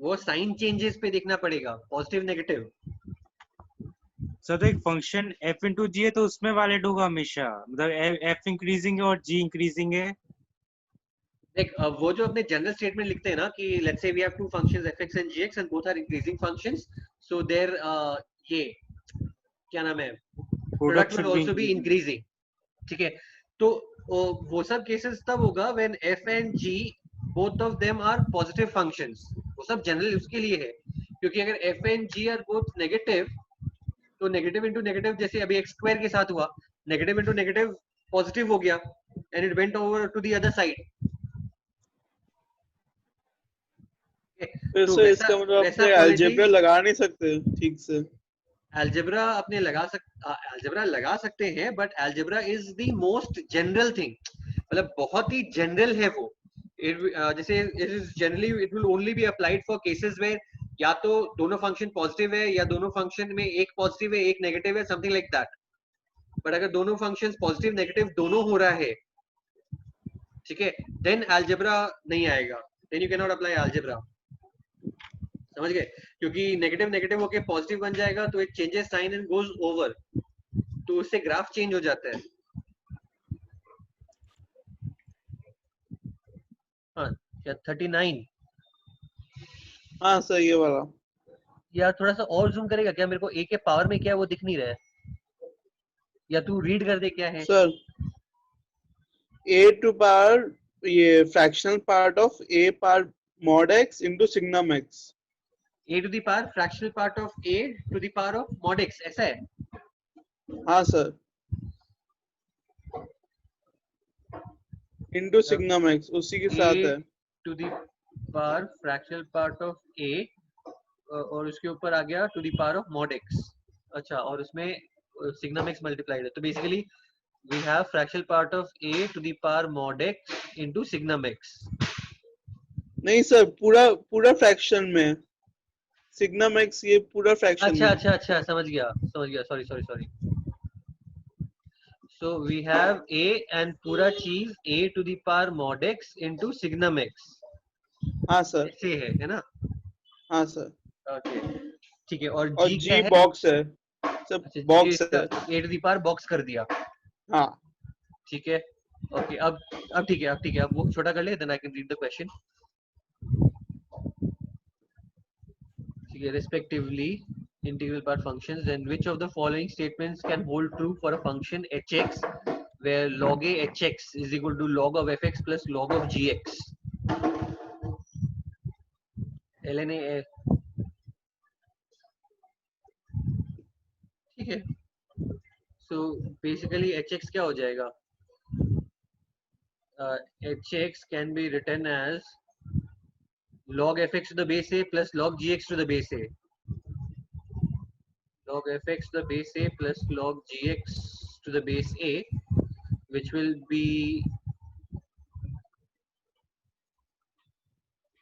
S1: वो साइन चेंजेस पे देखना पड़ेगा, पॉजिटिव नेगेटिव.
S2: सर एक फंक्शन f into g है तो उसमें वैलिड होगा हमेशा, मतलब f इंक्रीजिंग है और g इंक्रीजिंग है.
S1: देख वो जो अपने जनरल स्टेटमेंट लिखते हैं ना कि let's say we have two functions fx and gx and both are increasing functions, so there ये क्या नाम है, product will also be increasing. ठीक है, तो वो सब केसेस तब होगा when f and g both of them are positive functions. वो सब जनरल उसके लिए है, क्योंकि अगर f and g are both negative तो नेगेटिव इनटू नेगेटिव, जैसे अभी x स्क्वायर के साथ हुआ, नेगेटिव इनटू नेगेटिव पॉजिटिव हो गया and it went over to the other side.
S4: तो इसका मतलब अपने अलजेब्रा लगा नहीं सकते ठीक से.
S1: अलजेब्रा अपने अलजेब्रा लगा सकते हैं, but algebra is the most general thing. मतलब बहुत ही जनरल है वो. जैसे it is generally it will only be applied for cases where या तो दोनों फंक्शन पॉजिटिव है या दोनों फंक्शन में एक पॉजिटिव है एक नेगेटिव है, समथिंग लाइक दैट. बट अगर दोनों फंक्शंस पॉजिटिव नेगेटिव दोनों हो रहा है, ठीक है, देन अलजेब्रा नहीं आएगा, then you cannot apply algebra. समझ गए? क्योंकि नेगेटिव नेगेटिव होके पॉजिटिव बन जाएगा तो it changes sign and goes over, तो उससे ग्राफ चेंज हो जाता है. हाँ 39.
S4: हाँ सर ये वाला.
S1: यार थोड़ा सा और जूम करेगा क्या? मेरे को a के पावर में क्या है वो दिख नहीं रहा है, या तू रीड कर दे क्या है.
S4: सर a to power ये fractional part of a power mod x into signum x.
S1: a to the power fractional part of a to the power of mod x, ऐसा है.
S4: हाँ सर into signum x उसी के साथ है.
S1: to the power fractional part of a और उसके ऊपर आ गया to the power of mod x. अच्छा, और उसमें signum x multiplied है. तो basically we have fractional part of a to the power mod x into signum x.
S4: नहीं सर, पूरा पूरा फ्रैक्शन में सिग्नम एक्स, ये पूरा फ्रैक्शन
S1: अच्छा
S4: में.
S1: अच्छा अच्छा समझ गया sorry. So we have a and पूरा चीज a to the power mod x into signum x.
S4: हाँ सर,
S1: ऐसे है ना?
S4: हाँ सर.
S1: ओके ठीक है. और
S4: और
S1: g
S4: जी
S1: क्या है?
S4: बॉक्स है, सब
S1: अच्छा
S4: बॉक्स
S1: इसका
S4: है.
S1: a to the power box कर दिया.
S4: हाँ
S1: ठीक है. ओके अब ठीक है अब वो छोटा कर ले, then I can read the question. ठीक है. Respectively integral part functions, then which of the following statements can hold true for a function hx where log a hx is equal to log of fx plus log of gx? ln a ठीक है. So basically hx क्या हो जाएगा? hx can be written as log fx to the base a plus log gx to the base a. Log fx to the base a plus log gx to the base a, which will be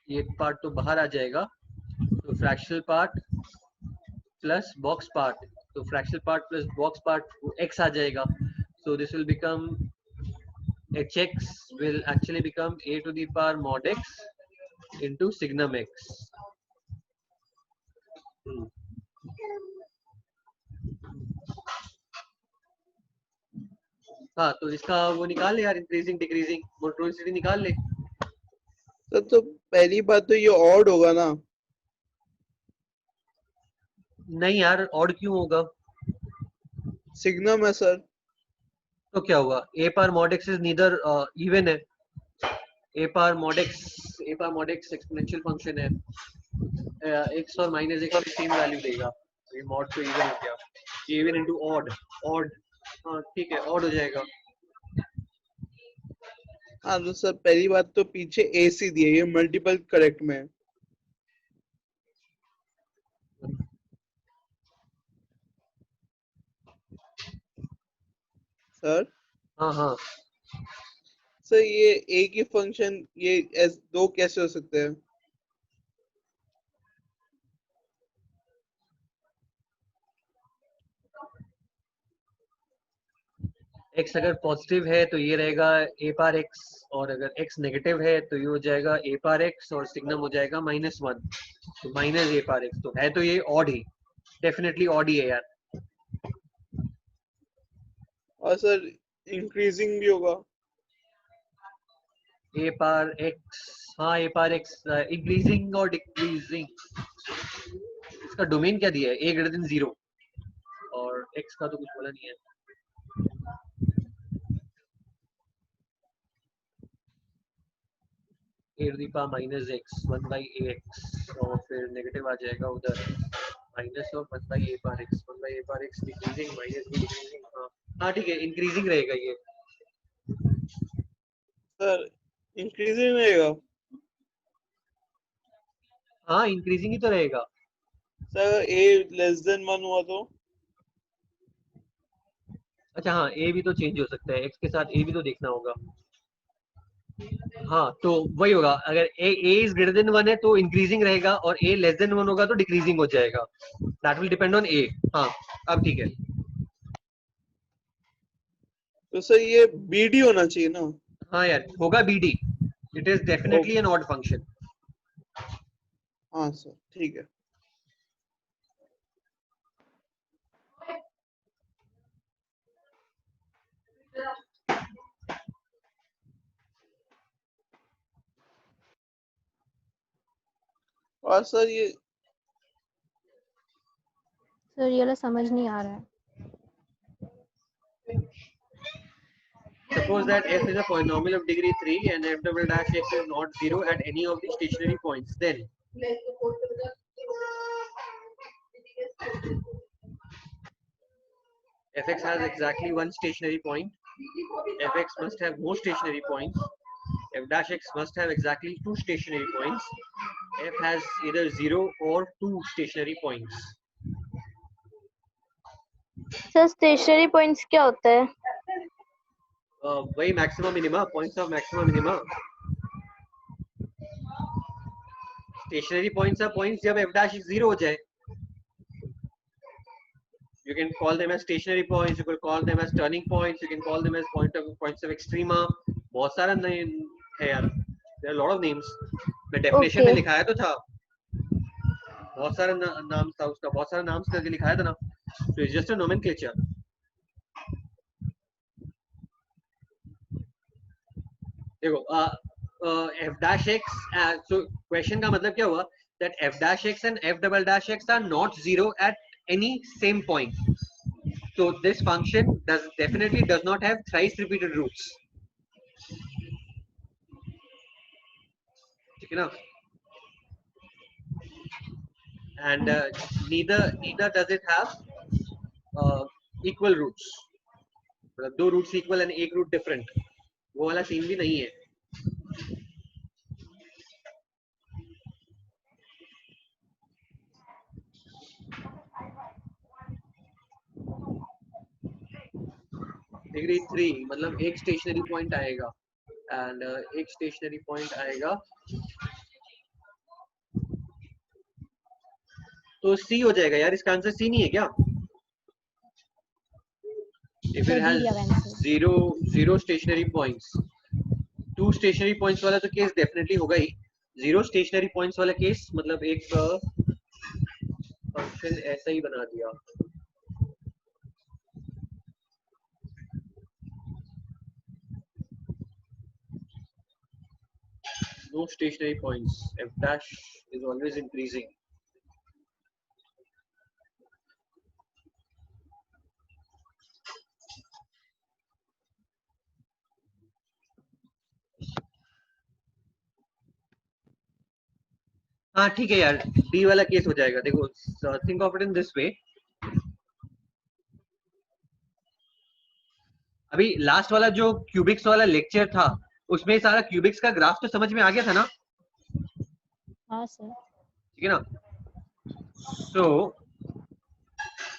S1: ये part तो बाहर आ जाएगा, तो fractional part plus box part, तो fractional part plus box part x आ जाएगा. So this will become hx will actually become a to the power mod x into signum x. हाँ तो इसका वो निकाल ले यार, इंक्रीजिंग डिक्रीजिंग मोनोटोनिसिटी निकाल ले.
S4: सर, तो पहली बात तो ये ऑड होगा ना.
S1: नहीं यार ऑड क्यों होगा?
S4: सिग्नम है सर.
S1: तो क्या हुआ? a power mod x is neither even है. a power mod x exponential function है. x और माइनस x की सेम वैल्यू देगा, ये मॉड तो इवन हो गया. Even into odd. हाँ ठीक है, ऑड हो जाएगा.
S4: हाँ तो सर, पहली बात तो पीछे ए सी दिए, ये मल्टीपल करेक्ट में है. सर
S1: हाँ
S4: सर, ये ए की फंक्शन ये दो कैसे हो सकते हैं?
S1: x अगर पॉजिटिव है तो ये रहेगा a पार x, और अगर x नेगेटिव है तो ये हो जाएगा a पार x और सिग्नम हो जाएगा -1, तो माइनस a पार x. तो है तो ये ऑड ही, डेफिनेटली ऑड ही है यार.
S4: और सर इंक्रीजिंग भी होगा.
S1: a पार x, हाँ a पार x इंक्रीजिंग और डिक्रीजिंग. इसका डोमेन क्या दिया है? a ग्रेटर देन 0, और x का तो कुछ बोला नहीं है. a to the power minus x 1 by ax, और फिर नेगेटिव आ जाएगा उधर, माइनस और 1 by a पार x, 1 by a पार x डिक्रीजिंग, माइनस भी डिक्रीजिंग. हाँ ठीक है, इंक्रीजिंग रहेगा ये.
S4: सर इंक्रीजिंग रहेगा.
S1: हाँ इंक्रीजिंग ही तो रहेगा.
S4: सर ए लेस देन 1 हुआ तो?
S1: अच्छा हाँ, a भी तो चेंज हो सकता है, x के साथ a भी तो देखना होगा. हाँ तो वही होगा, अगर a इज ग्रेटर देन 1 है तो इंक्रीजिंग रहेगा, और a लेस देन 1 होगा तो डिक्रीजिंग हो जाएगा. That will depend on a. हाँ अब ठीक है.
S4: तो सर ये बीडी होना चाहिए ना.
S1: हाँ यार होगा bd. It is definitely an odd function.
S4: हाँ सर ठीक है. और सर ये
S3: सर ये वाला समझ नहीं आ रहा है.
S1: Suppose that f is a polynomial of degree 3 and f double dash x is not 0 at any of the stationary points, then fx has exactly one stationary point, fx must have more stationary points, f dash x must have exactly two stationary points, f has either 0 or 2 stationary points.
S3: Sir stationary points क्या होता है?
S1: वही maximum minima, points of maximum minima. Stationary points are points जब f dash 0 हो जाए। You can call them as stationary points, you can call them as turning points, you can call them as points of extrema। बहुत सारा name है यार, there are a lot of names। मैं definition में
S3: Okay.
S1: लिखाया तो था, बहुत सारा नाम था उसका, बहुत सारा नाम करके लिखाया था ना, so it's just a nomenclature। देखो f dash x, so question का मतलब क्या हुआ, that f dash x and f double dash x are not zero at any same point। So this function definitely does not have thrice repeated roots। ठीक है ना? And neither does it have equal roots। मतलब 2 roots equal and 1 root different, वो वाला scene भी नहीं है। Degree 3 मतलब एक स्टेशनरी पॉइंट आएगा, एंड एक स्टेशनरी पॉइंट आएगा तो सी हो जाएगा यार। इसका आंसर सी नहीं है क्या? If it has zero stationary points, 2 stationary points वाला तो केस डेफिनेटली होगा ही। 0 stationary points वाला केस मतलब एक फंक्शन ऐसा ही बना दिया। No stationary points, f dash is always increasing। हाँ ठीक है यार, डी वाला केस हो जाएगा। देखो think of it in this वे, अभी लास्ट वाला जो क्यूबिक्स वाला लेक्चर था उसमें सारा क्यूबिक्स का ग्राफ तो समझ में आ गया था ना?
S7: हाँ सर।
S1: ठीक है ना? So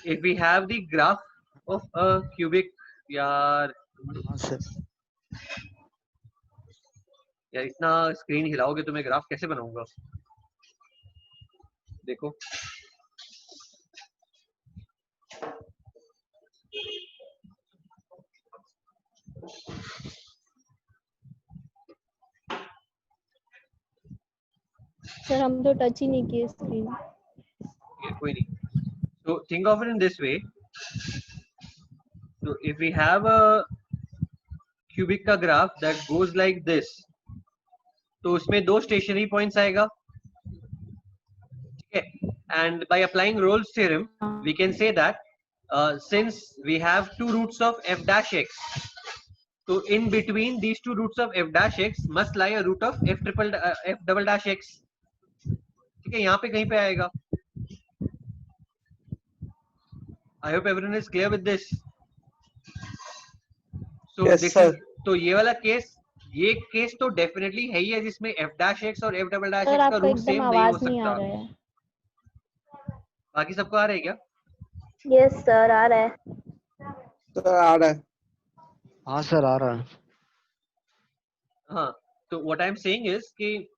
S1: if we have the graph of a cubic, यार यार इतना स्क्रीन हिलाओगे तो मैं ग्राफ कैसे बनाऊंगा? देखो
S7: सर हम तो टच ही नहीं किए स्क्रीन।
S1: कोई नहीं। So think of it in this way, so if we have a cubic का graph that goes like this, तो उसमें 2 स्टेशनरी पॉइंट्स आएगा। ठीक है, and by applying Rolle's theorem we can say that since we have 2 roots of f dash x, so in between these 2 roots of f dash x must lie a root of f double dash x। ठीक है, यहाँ पे कहीं पे आएगा। I hope everyone is clear with this। So
S4: Yes,
S1: this
S4: sir।
S1: is, तो ये वाला केस, ये केस तो डेफिनेटली है ही है जिसमें f dash x और f double dash
S7: sir
S1: x का
S7: आपका
S1: रूट
S7: एकदम
S1: सेम नहीं हो
S7: आवाज नहीं आ
S1: सकता।
S7: रहा है।
S1: बाकी सबको आ रहा है क्या?
S3: यस सर आ रहा है।
S4: सर आ रहा है।
S6: हाँ सर आ रहा है।
S1: हाँ, तो what I am saying is कि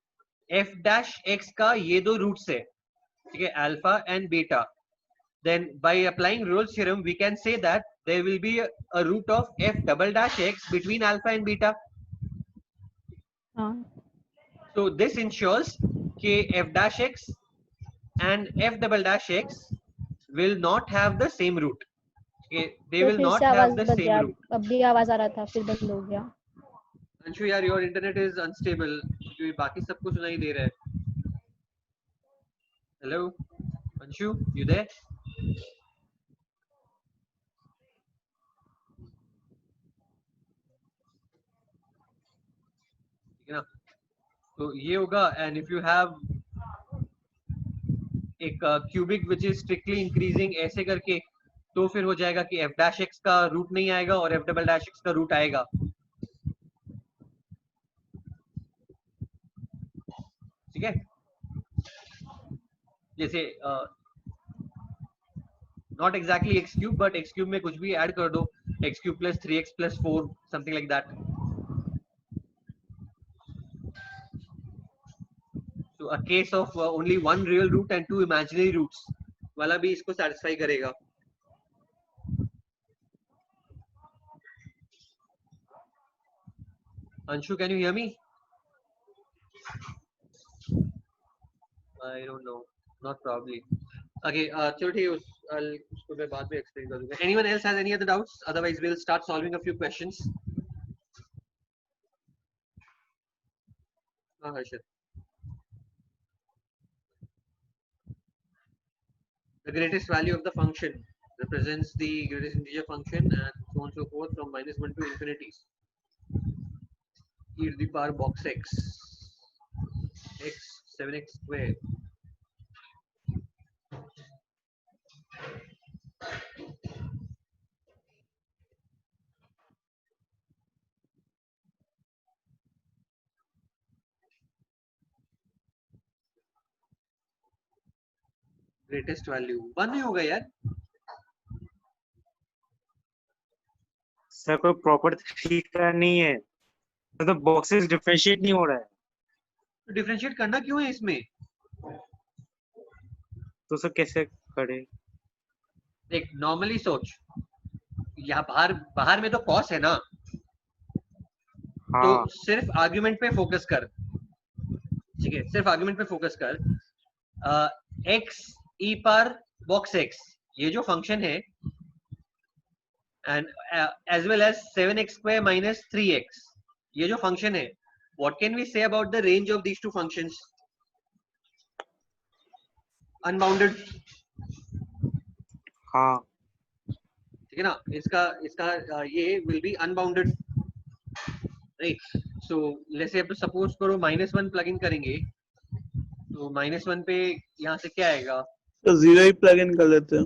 S1: f dash x का ये 2 रूट्स है, ठीक है, alpha and beta. Then by applying Rolle's theorem we can say that there will be a root of f double dash x between alpha and beta।
S7: हाँ
S1: So this ensures कि f dash x and f double dash x will not have the same root। Okay, they
S7: तो
S1: will
S7: फिर से
S1: not have
S7: आवाज
S1: the
S7: बच
S1: same
S7: गया।
S1: root।
S7: अब भी आवाज आ रहा था फिर बंद हो गया।
S1: अंशु यार your internet is unstable क्योंकि बाकी सबको सुनाई दे रहा है। Hello Anshu, you there? ठीक है ना? तो ये होगा, एंड इफ यू हैव एक cubic which is strictly increasing ऐसे करके, तो फिर हो जाएगा कि f dash x का रूट नहीं आएगा और f double dash x का रूट आएगा। ठीक है, जैसे not exactly x cube, but x cube में कुछ भी add कर दो, x cube plus 3x plus 4, something like that. So a case of only one real root and two imaginary roots वाला भी इसको satisfy करेगा. Anshu, can you hear me? I don't know, not probably. Okay, चलो ठीक है, I'll उसको मैं बाद में explain कर दूंगा. Anyone else has any other doubts? Otherwise, we'll start solving a few questions. Harshit. The greatest value of the function represents the greatest integer function and so on and so forth from -1 to infinity. E to the power box x 7x square. Greatest value 1 ही होगा यार.
S2: Sir कोई property का नहीं है, मतलब boxes differentiate नहीं हो रहा है,
S1: तो डिफरेंशिएट करना क्यों है इसमें?
S2: तो सर कैसे करे?
S1: देख, नॉर्मली सोच, यहाँ बाहर में तो कॉस है ना,
S2: हाँ
S1: तो सिर्फ आर्गुमेंट पे फोकस कर. ठीक है, सिर्फ आर्गुमेंट पे फोकस कर. x e पर बॉक्स x, ये जो फंक्शन है, and as well as 7x square minus 3x, ये जो फंक्शन है, what can we say about the range of these two functions? Unbounded.
S2: हाँ
S1: ठीक है ना, इसका ये will be unbounded, right? So let's say suppose करो -1 प्लग इन करेंगे, तो -1 पे यहाँ से क्या आएगा?
S4: तो 0 ही प्लग इन कर लेते हैं.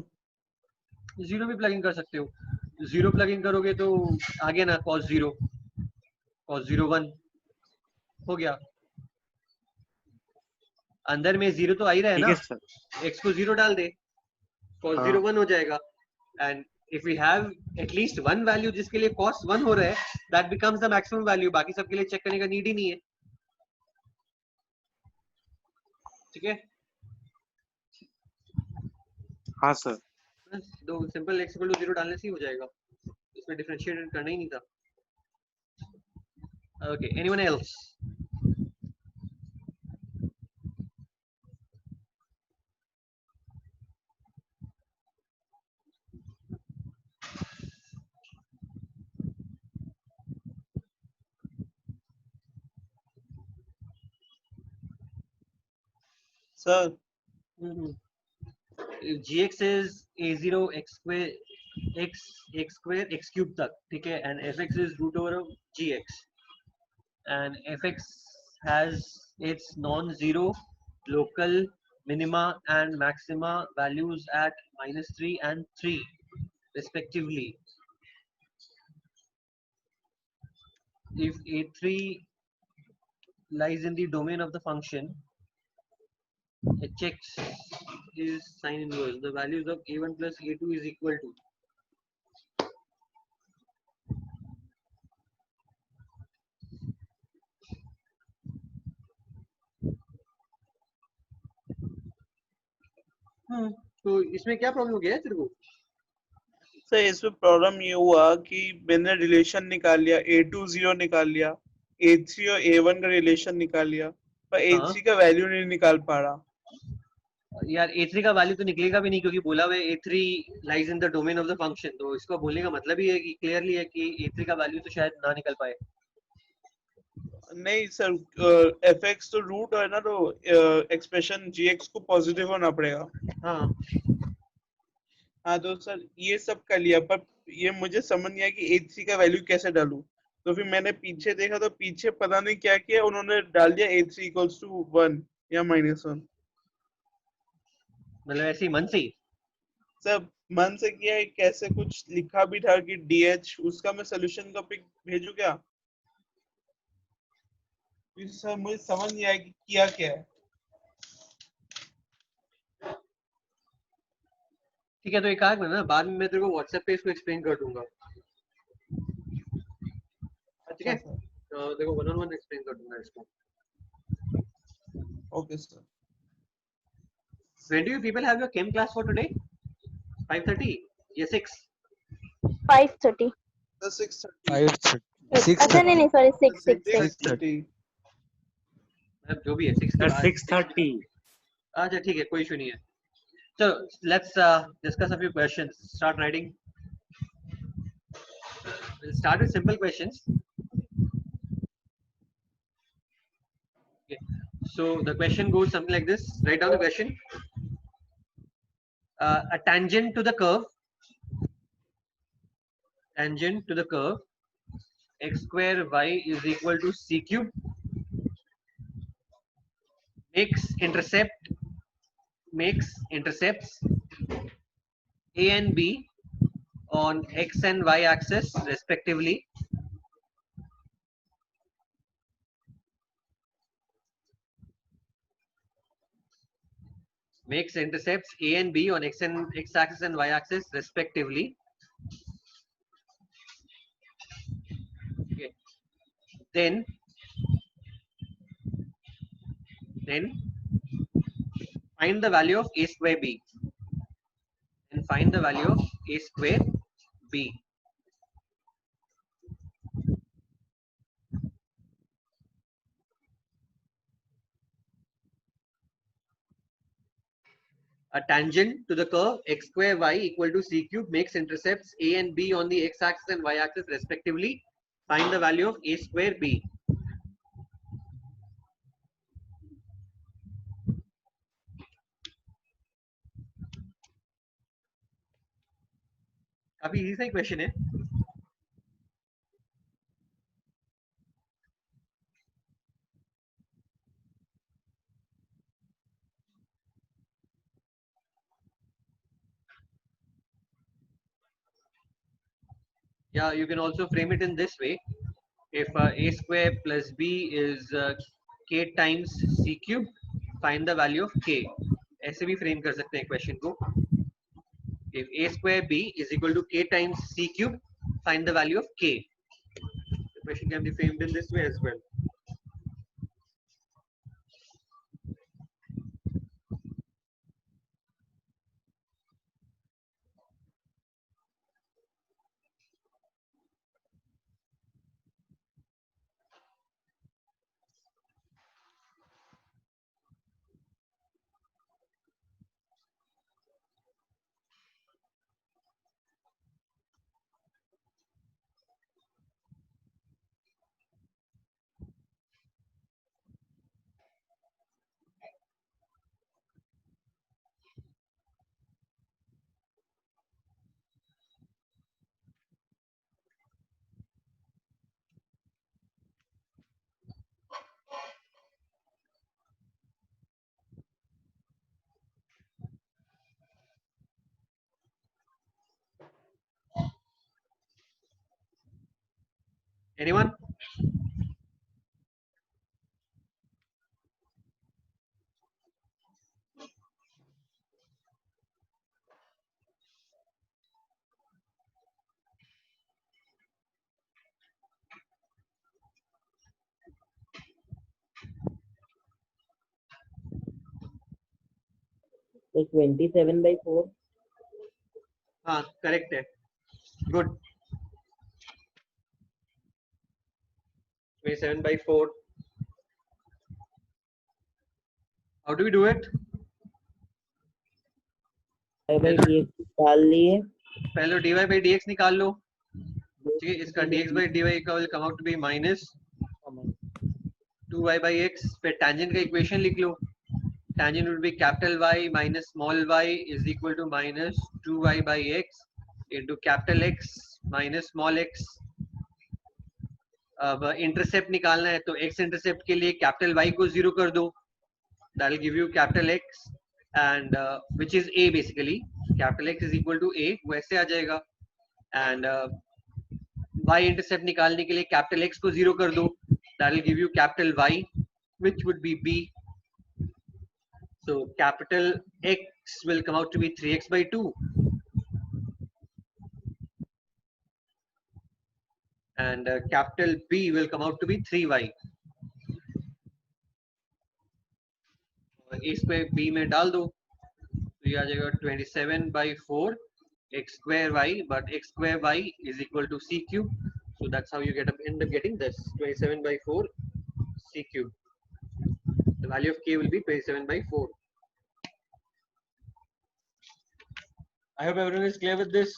S1: 0 भी प्लग इन कर सकते हो. 0 प्लग इन करोगे तो आ गया ना cos 0 1 हो गया. अंदर में 0 तो आ ही रहा है
S2: ठीक
S1: ना,
S2: है सर.
S1: x को 0 डाल दे, cos
S2: हाँ.
S1: 0 1 हो जाएगा. And if we have at least one value जिसके लिए cos 1 हो रहा है, that becomes the maximum value. बाकी सबके लिए चेक करने का नीड ही नहीं है. ठीक है,
S2: हाँ सर.
S1: बस दो सिंपल x इक्वल टू 0 डालने से ही हो जाएगा, इसमें डिफरेंशिएट करना ही नहीं था. Okay, anyone else?
S4: Sir
S1: gx is a0 x square x cube तक, ठीक है, and fx is root over of gx, and fx has its non-zero local minima and maxima values at -3 and 3 respectively. If a3 lies in the domain of the function, hx is sine inverse. The values of a1 plus a2 is equal to. तो इसमें क्या problem हो गया है तेरे को?
S4: Sir इसमें problem ये हुआ कि मैंने रिलेशन निकाल लिया, a2 0 निकाल लिया, a3 और a1 का रिलेशन निकाल लिया, पर a3 का वैल्यू नहीं निकाल पा रहा.
S1: यार a3 का वैल्यू तो निकलेगा भी नहीं, क्योंकि बोला हुआ है a3 lies in the domain of the function. तो इसको बोलने का मतलब ही है कि क्लियरली है कि a3 का वैल्यू तो शायद ना निकल पाए.
S4: नहीं सर, fx तो रूट है ना, तो एक्सप्रेशन gx को पॉजिटिव होना पड़ेगा.
S1: हाँ,
S4: हाँ तो सर ये सब कर लिया, पर ये मुझे समझ नहीं आया कि a3 का वैल्यू कैसे डालूं. तो फिर मैंने पीछे देखा, तो पीछे पता नहीं क्या किया उन्होंने, डाल दिया a3 इक्वल्स टू 1 या -1.
S1: मतलब ऐसे ही मन से ही.
S4: सब मन से किया है, कैसे कुछ लिखा भी था कि dh, उसका मैं सोल्यूशन का पिक भेजू क्या? सर मुझे समझ नहीं आया कि किया क्या है.
S1: ठीक है, तो एक काम करना, बाद में मैं तेरे को व्हाट्सएप पे इसको एक्सप्लेन कर दूंगा, ठीक है?
S4: अच्छा सर,
S1: तेरे को 1-on-1 एक्सप्लेन कर दूंगा इसको.
S4: Okay sir.
S1: When do you people have your chem class for today? 5:30? Yeah, 6.
S3: 5:30.
S4: The 6:30.
S6: 5:30.
S3: अच्छा नहीं सॉरी 6.
S4: 6:30.
S1: जो भी है 6 के
S2: सर
S1: बाद.
S2: 6:30.
S1: अच्छा ठीक है, कोई इशू नहीं है. So let's discuss a few questions. Start writing. We'll start with simple questions. Okay. So the question goes something like this. Write down the question. A tangent to the curve. Tangent to the curve. X square y is equal to c cube. Makes intercepts A and B on x and y axis respectively. Makes intercepts A and B on x axis and y axis respectively. Okay. Then find the value of a square b. And find the value of a square b. A tangent to the curve x square y equal to c cube makes intercepts A and B on the x axis and y axis respectively. Find the value of a square b. काफी easy सा question है. Yeah, you can also frame it in this way. If a square plus b is k times c cube, find the value of k. ऐसे भी frame कर सकते हैं question को. If a square b is equal to k times c cube, find the value of k. The question can be framed in this way as well. Anyone?
S5: So 27/4.
S1: हाँ, correct है. Good. 27/4. How do we do it?
S5: by dx निकाल लिए.
S1: पहले dy by dx निकाल लो. ठीक है, इसका dx by dy का will come out to be minus 2y by x. फिर tangent का इक्वेशन लिख लो. Tangent would be capital Y minus small y is equal to minus 2y by x into capital X minus small x. अब intercept निकालना है तो x intercept के लिए capital Y को 0 कर दो. That will give you capital X and which is A basically. Capital X is equal to A, वो ऐसे आ जाएगा. And Y इंटरसेप्ट निकालने के लिए कैपिटल X को 0 कर दो. That will give you capital Y, which would be B. So capital X will come out to be 3x by 2 and capital B will come out to be 3y. A square B में डाल दो तो ये आ जाएगा 27/4 x square y, but x square y is equal to c cube. So that's how you end up getting this 27/4 c cube. The value of k will be 27/4. I hope everyone is clear with this.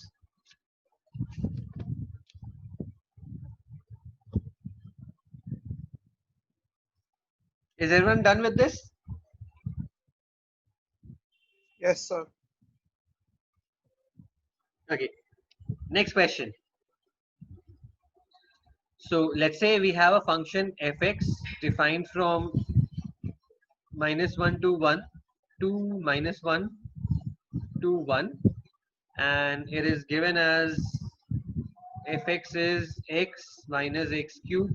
S1: Is everyone done with this?
S4: Yes, sir.
S1: Okay. Next question. So let's say we have a function fx defined from -1 to 1 to -1 to 1, and it is given as fx is x minus x cube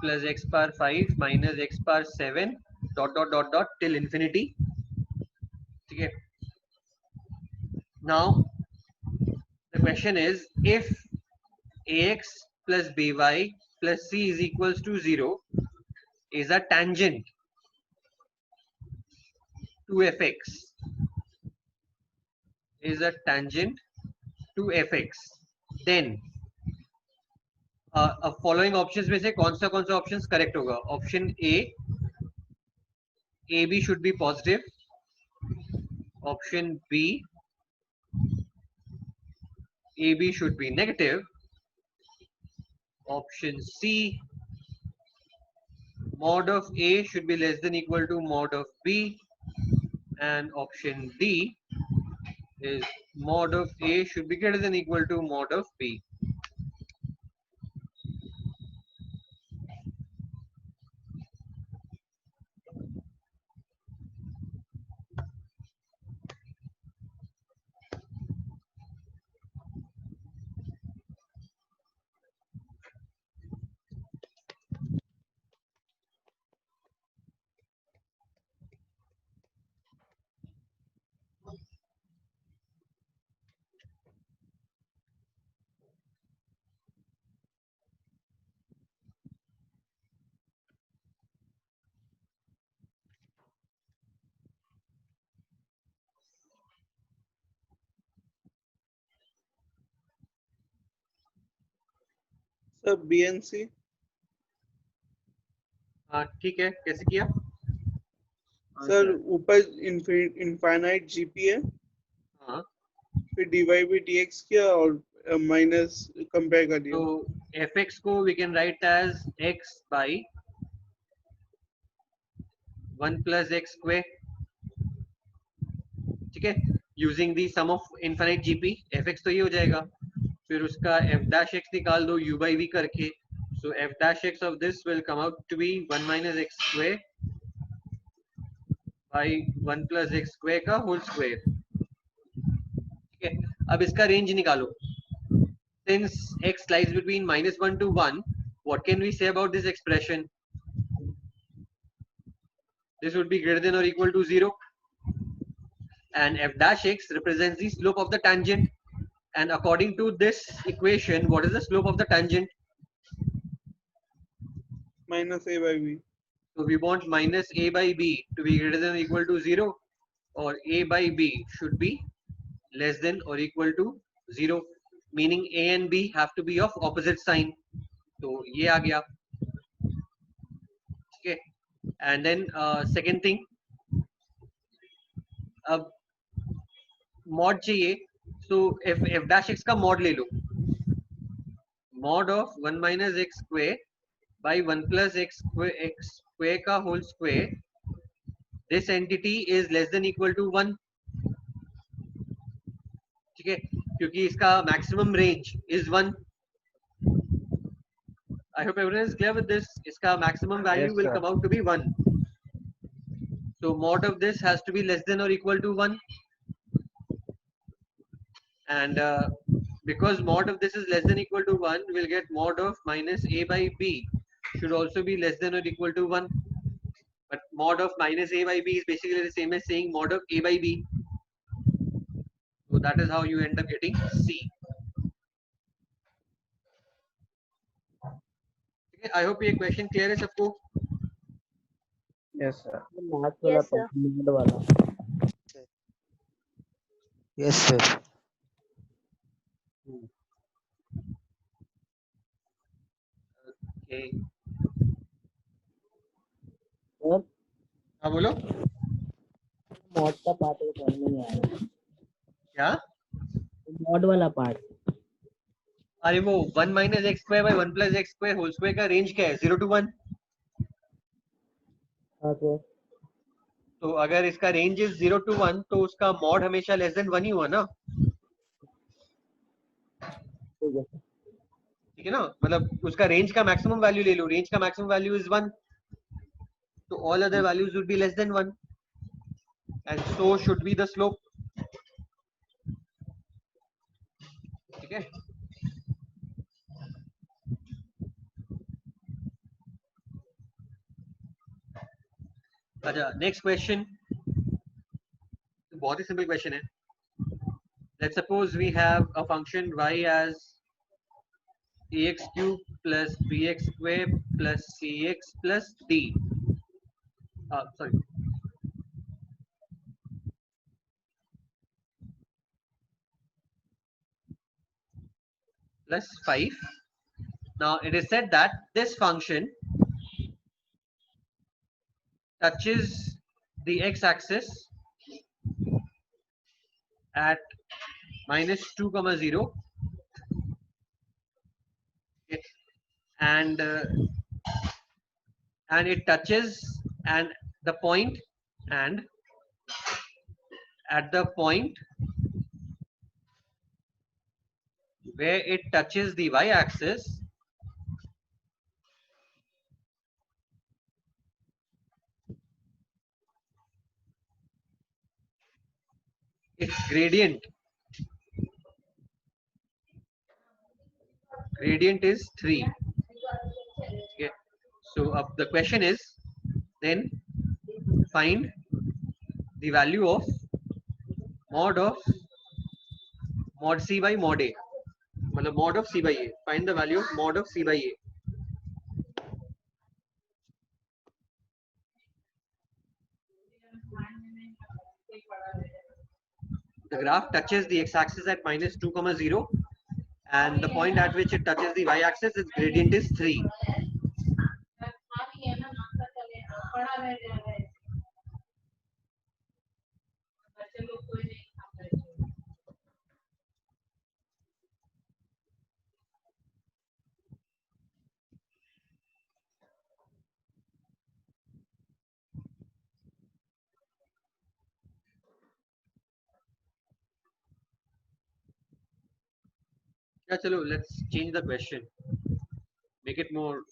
S1: plus x power 5 minus x power 7 dot dot dot dot till infinity. Okay. Now the question is, if ax plus by plus c is equals to 0 is a tangent to fx, is a tangent to fx, then following options में से कौन सा options correct होगा? Option A, AB should be positive. Option B, AB should be negative. Option C, mod of A should be less than equal to mod of B. And option D is mod of A should be greater than equal to mod of B.
S4: Sir BNC.
S1: हाँ ठीक है, कैसे किया?
S4: Sir ऊपर infinite GP है,
S1: हाँ,
S4: फिर dy by dx किया और माइनस कंपेयर कर दिया.
S1: तो fx को we can write as x by 1 plus x square. ठीक है, using the sum of infinite GP, fx तो ये हो जाएगा, फिर उसका f dash x निकाल दो u by v करके. So f dash x of this will come out to be 1 minus x square by 1 plus x square का whole square. ठीक है, अब इसका रेंज निकालो. Since x lies between -1 to 1, what can we say about this expression? This would be greater than or equal to 0. And f dash x represents the slope of the tangent. And according to this equation, what is the slope of the tangent?
S4: Minus a by b.
S1: So we want minus a by b to be greater than or equal to 0, or a by b should be less than or equal to 0, meaning a and b have to be of opposite sign. So ये आ गया. Okay. And then second thing, अब mod चाहिए, so f dash x का mod ले लो. Mod of 1 minus x square by 1 plus x square का whole square. This entity is less than equal to 1. ठीक है, क्योंकि इसका maximum range is 1. I hope everyone is clear with this. इसका maximum value
S6: Yes,
S1: will
S6: sir.
S1: come out to be 1. So mod of this has to be less than or equal to 1. And because mod of this is less than equal to 1, we'll get mod of minus a by b should also be less than or equal to 1. But mod of minus a by b is basically the same as saying mod of a by b. So that is how you end up getting C. I hope ये question clear है सबको.
S6: Yes, sir.
S8: Math वाला
S3: Yes, sir.
S8: part, node वाला.
S6: Yes, sir.
S1: Okay.
S8: Sir
S1: हाँ बोलो.
S8: Mod का part है, समझ में नहीं आया.
S1: क्या?
S8: मॉड वाला पार्ट.
S1: अरे वो 1 minus x square by 1 plus x square whole square का range क्या है? 0 to 1.
S8: हाँ सर.
S1: तो अगर इसका रेंज इज 0 to 1 तो उसका मॉड हमेशा लेस देन 1 ही हुआ ना.
S8: ठीक है.
S1: ठीक है ना, मतलब उसका रेंज का मैक्सिमम वैल्यू ले लो. रेंज का मैक्सिमम वैल्यू इज 1, तो all other values would be less than 1 and so should be the slope. ठीक है. अच्छा, नेक्स्ट क्वेश्चन बहुत ही सिंपल क्वेश्चन है. Let's suppose we have a function y as ax cube plus bx square plus cx plus d. Sorry. Plus 5. Now it is said that this function touches the x-axis at minus 2 comma 0 and it touches and the point and at the point where it touches the y-axis its gradient is 3. Okay. So the question is then find the value of mod c by mod a. मतलब mod of c by a. Find the value of mod of c by a. The graph touches the x-axis at minus 2 comma 0 and the point at which it touches the y-axis, its gradient is 3. Yeah, chalo, let's change the question. Make it more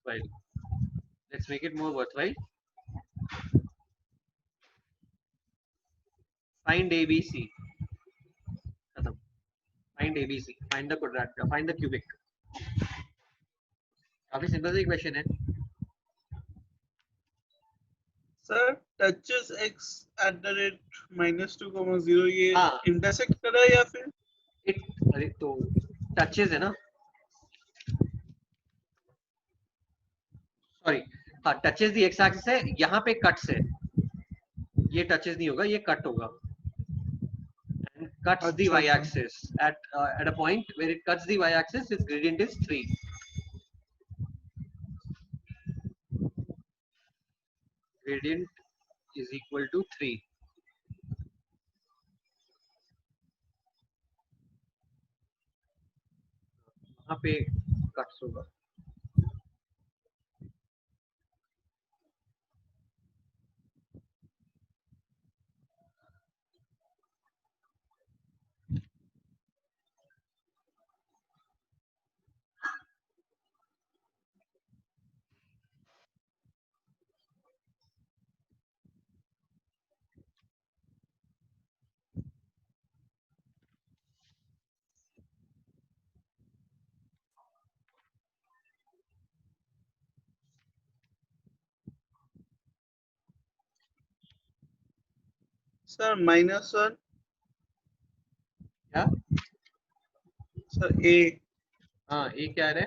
S1: worthwhile. Let's make it more worthwhile. Find ABC. Find ABC. Find the quadratic. Find the cubic. काफी simple सी question है.
S4: Sir touches x at the rate minus 2 comma 0 ये
S1: हाँ.
S4: intersect कर रहा है या फिर
S1: अरे तो टचेस है ना. सॉरी, हाँ, टचेस दी एक्स एक्सिस है. यहाँ पे कट्स है. ये टचेस नहीं होगा, ये कट होगा. And cuts the
S4: अच्छा,
S1: y-axis at a point where it cuts the y-axis, its gradient is 3. Gradient is equal to 3. वहाँ पे कट्स होगा.
S4: सर -1
S1: क्या?
S4: सर ए
S1: हाँ ये क्या है?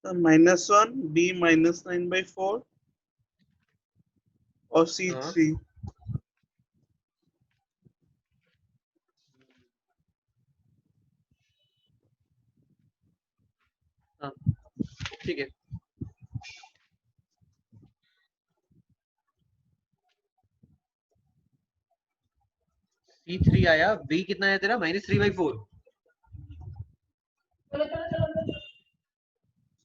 S4: -1 बी -9/4 और सी
S1: हाँ
S4: 3
S1: हाँ ठीक है। C3 आया, B कितना है तेरा? -3/4।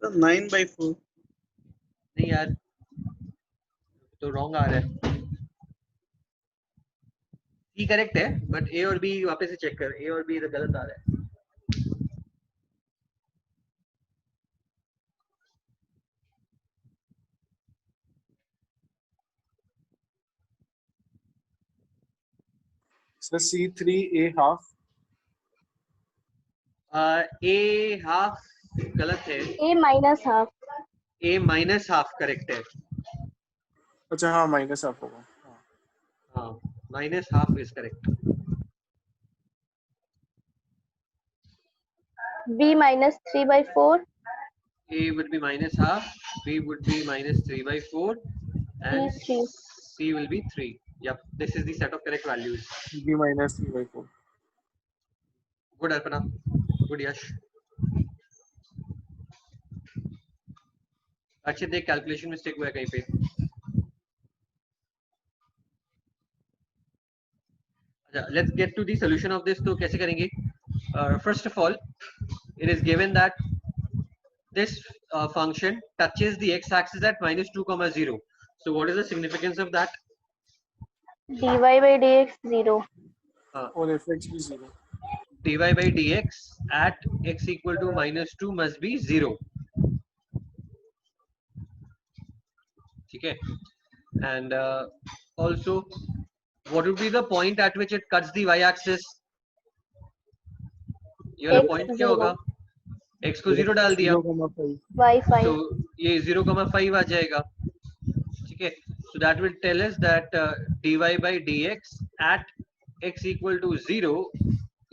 S4: सर 9/4
S1: नहीं यार, तो रॉन्ग आ रहा है। C करेक्ट है, बट A और B वापस से चेक कर, A और B तो गलत आ रहा है।
S9: Sir C3 A ½
S1: A half गलत है,
S3: A-½
S1: A -½ करेक्ट है।
S9: अच्छा हाँ -½ होगा।
S1: हाँ -½ is correct.
S3: B -3/4
S1: A would be -½ B would be -3/4 and
S3: C 3
S1: C will be 3. Yep, this is the set of correct values.
S9: B -3/4
S1: Good Arpana, good Yash. अच्छे देख, calculation mistake हुआ है कहीं पे। अच्छा, let's get to the solution of this। तो कैसे करेंगे? First of all, it is given that this function touches the x-axis at -2, 0. So what is the significance of that?
S3: dy/dx 0
S9: और fx भी 0।
S1: dy/dx at x equal to -2 must be 0. ठीक है? And also, what would be the point at which it cuts the y-axis? ये वाला
S3: x
S1: point क्या
S3: 0
S1: होगा? x को 0 डाल दिया,
S9: 0,5
S3: y 5
S1: तो ये 0,5 आ जाएगा। ठीक है? So that will tell us that dy/dx at x equal to 0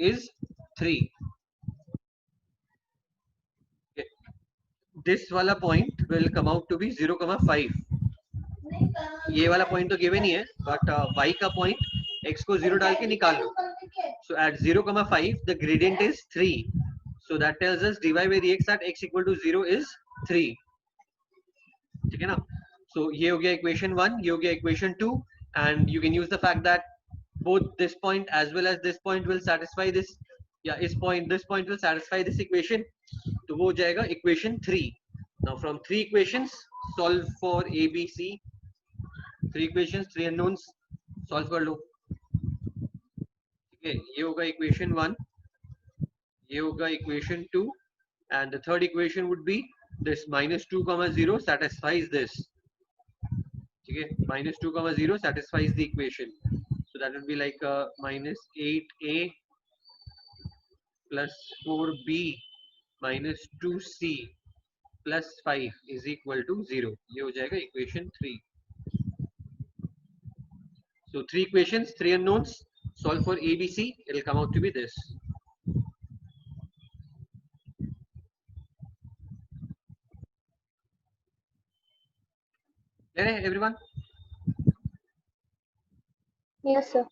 S1: is 3. Okay. This वाला point will come out to be 0,5. ये वाला पॉइंट तो गिवन ही है, बट y का पॉइंट x को 0 डाल के निकाल लो। So at 0,5 the gradient is 3. So that tells us dy/dx at x equal to 0 is 3. ठीक है ना? So ये हो गया equation 1, ये हो गया equation 2, and you can use the fact that both this point as well as this point will satisfy this, या इस point, this point will satisfy this equation. तो वो हो जाएगा equation 3. Now from 3 equations solve for A, B, C. 3 equations, 3 unknowns, solve कर लो। ठीक है? ये होगा equation 1, ये होगा equation 2, and the third equation would be this -2, 0 satisfies this. ठीक है? -2, 0 satisfies the equation. So that would be like -8a plus 4b minus 2c plus 5 is equal to 0. ये हो जाएगा equation 3. So 3 equations, 3 unknowns, solve for A, B, C, it will come out to be this. Clear है everyone?
S3: yes sir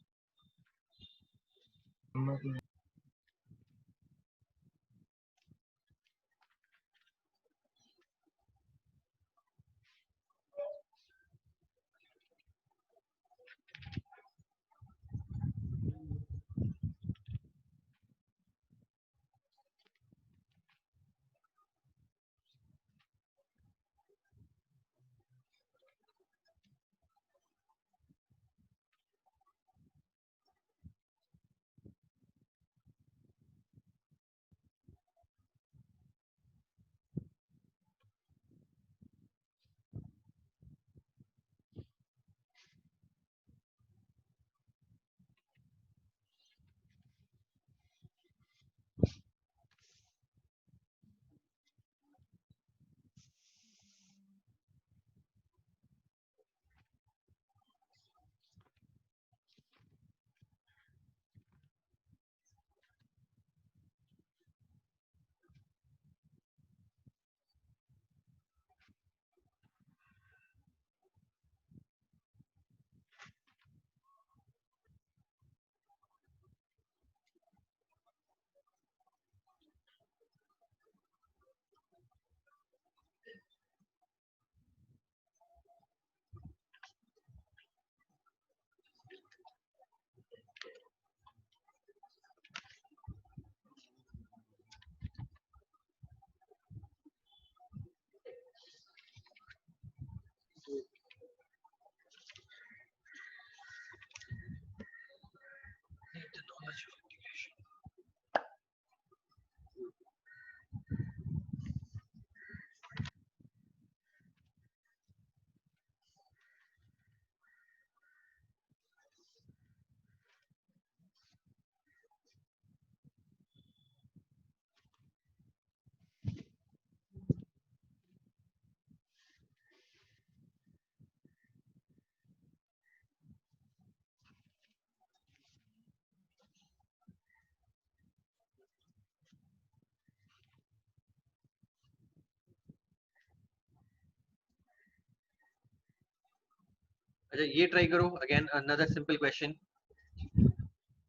S1: अच्छा ये try करो again another simple question.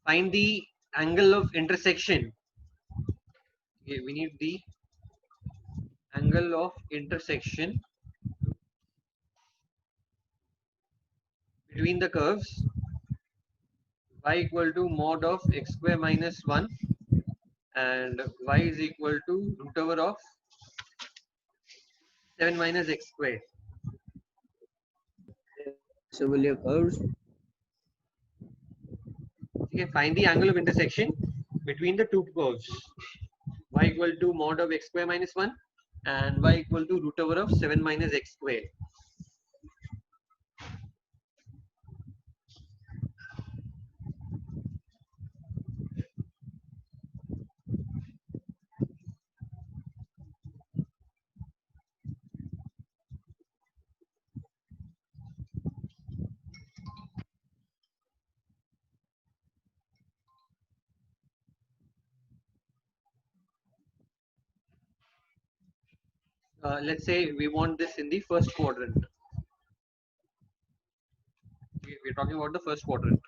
S1: Find the angle of intersection. Okay, we need the angle of intersection between the curves y equal to mod of x square minus 1 and y is equal to root over of 7 minus x square.
S6: So will your curves?
S1: Okay, find the angle of intersection between the two curves. Y equal to mod of x square minus 1 and y equal to root over of 7 minus x square. Let's say we want this in the first quadrant. We're talking about the first quadrant.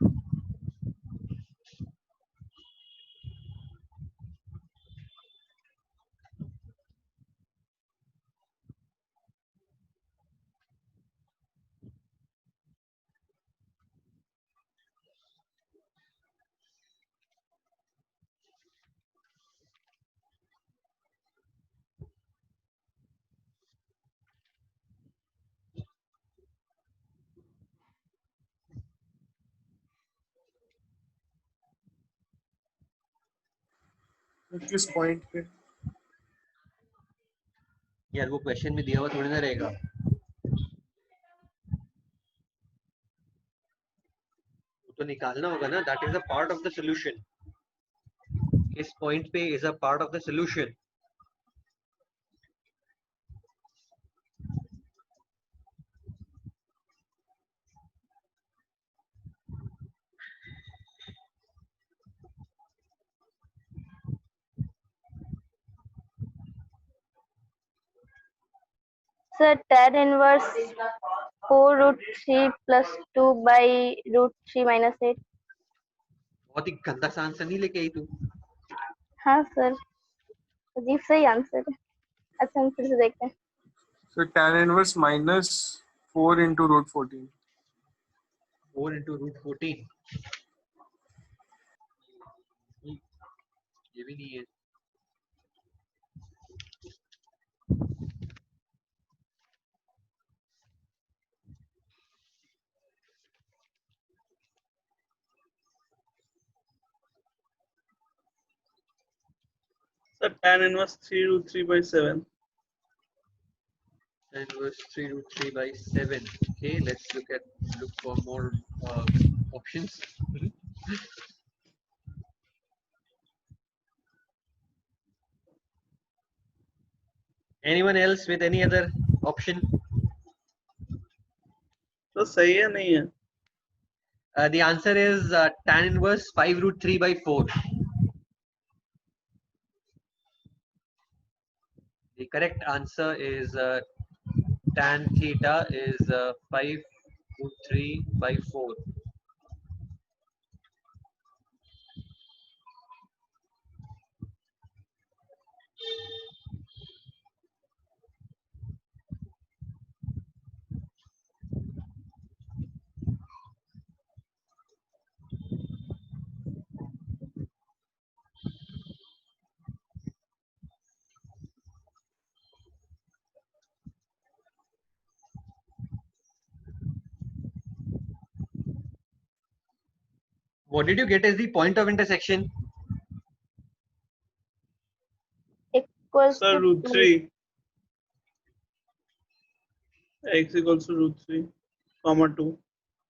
S9: किस point पे?
S1: यार वो question में दिया हुआ थोड़ी ना रहेगा. तो निकालना होगा ना. That is a part of the solution. इस पॉइंट पे is a part of the solution.
S3: Sir, tan inverse 4 root 3 plus 2 by root 3 minus 8.
S1: बहुत ही गंदा सा आंसर नहीं लेके आई तू.
S3: हाँ सर, अजीब सही आंसर है. अच्छा हम फिर से देखते हैं.
S9: So tan inverse minus 4 into root 14.
S1: 4 into root 14. ये भी नहीं है.
S4: Sir, tan inverse 3 root 3 by 7.
S1: Tan inverse 3 root 3 by 7. Okay, let's look for more options. Anyone else with any other option?
S4: तो सही है नहीं है?
S1: The answer is tan inverse 5 root 3 by 4. The correct answer is tan theta is 5 root 3 by 4. What did you get as the point of intersection?
S3: Equals
S4: Sir,
S3: to
S4: root
S3: 2.
S4: 3. X equals to root 3, comma 2.